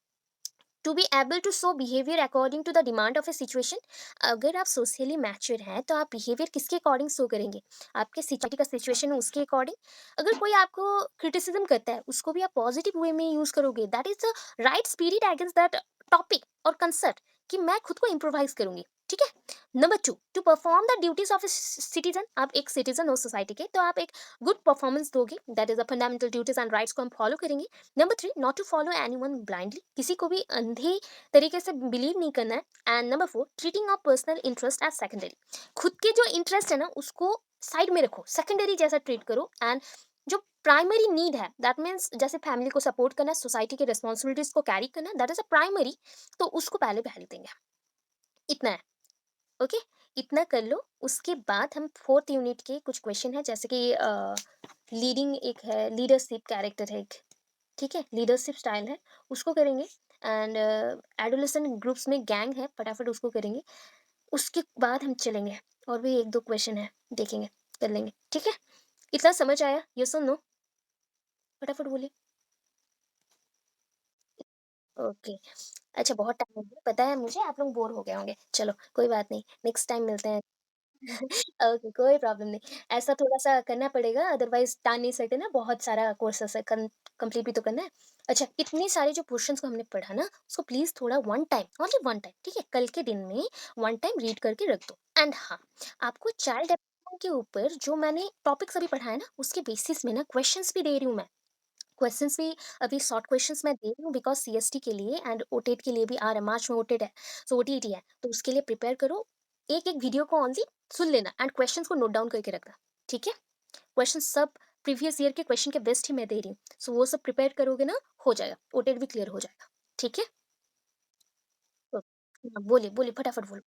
to be able to show behaviour according to the demand of a situation. अगर आप सोशली मैच्योर हैं तो आप बिहेवियर किसके अकॉर्डिंग शो करेंगे, आपके सिचुएशन का सिचुएशन है उसके अकॉर्डिंग। अगर कोई आपको क्रिटिसिज्म करता है उसको भी आप पॉजिटिव वे में यूज करोगे, that is the right spirit against that topic और कंसेप्ट, कि मैं खुद को इम्प्रोवाइज करूंगी, ठीक है। Number 2, to perform the duties of a citizen, आप एक सिटीजन हो सोसाइटी के, तो आप एक गुड परफॉर्मेंस दोगे, that is a fundamental duties and rights को हम फॉलो करेंगे। Number 3, not to follow anyone blindly, किसी को भी अंधे तरीके से बिलीव नहीं करना है। And number 4, treating of personal interest as secondary, खुद के जो इंटरेस्ट है ना उसको साइड में रखो, सेकेंडरी जैसा ट्रीट करो। एंड जो प्राइमरी नीड है, दैट मीन्स जैसे फैमिली को सपोर्ट करना, सोसाइटी के रिस्पॉन्सिबिलिटीज को कैरी करना, दैट इज अ प्राइमरी, तो उसको पहले पहले देंगे। इतना है। ओके, इतना कर लो। उसके बाद हम फोर्थ यूनिट के कुछ क्वेश्चन है, जैसे कि लीडिंग एक है, लीडरशिप कैरेक्टर है एक, ठीक है, लीडरशिप स्टाइल है, उसको करेंगे। एंड एडोलेसेंट ग्रुप्स में गैंग है, फटाफट उसको करेंगे। उसके बाद हम चलेंगे, और भी एक दो क्वेश्चन है, देखेंगे, कर लेंगे, ठीक है। इतना समझ आया, यस और नो? फटाफट बोलिए। ओके। अच्छा, बहुत टाइम हो गया पता है मुझे, आप लोग बोर हो गए होंगे, चलो कोई बात नहीं, नेक्स्ट टाइम मिलते हैं। ओके, कोई प्रॉब्लम नहीं। ऐसा थोड़ा-सा करना पड़ेगा, अदरवाइज़ टाल नहीं सकते ना, बहुत सारा कोर्सेज़ है, कंप्लीट भी तो करना है। अच्छा, इतने सारे जो पोर्शन्स को हमने पढ़ा ना, उसको प्लीज़ थोड़ा one time, only one time, ठीक है? कल के दिन में वन टाइम रीड करके रख दो। एंड हाँ, आपको चाइल्ड डेवलपमेंट के ऊपर जो मैंने टॉपिक्स अभी पढ़ाया ना, उसके बेसिस में ना क्वेश्चन्स भी दे रही हूँ मैं। क्वेश्चंस भी अभी शॉर्ट क्वेश्चंस मैं दे रही हूँ, बिकॉज़ सीएसटी के लिए एंड ओटेट के लिए भी आ रहा है, मार्च में ओटेट है, सो ओटीईटी है, तो उसके लिए प्रिपेयर करो। एक-एक वीडियो को ओनली सुन लेना एंड क्वेश्चंस को नोट डाउन करके रखना, ठीक है? क्वेश्चन सब प्रीवियस ईयर के क्वेश्चन के बेस्ट ही मैं दे रही हूँ, सो वो सब प्रिपेयर करोगे ना, हो जाएगा, ओटेट भी क्लियर हो जाएगा, ठीक है? तो हाँ, बोलिए, बोलिए फटाफट बोलो।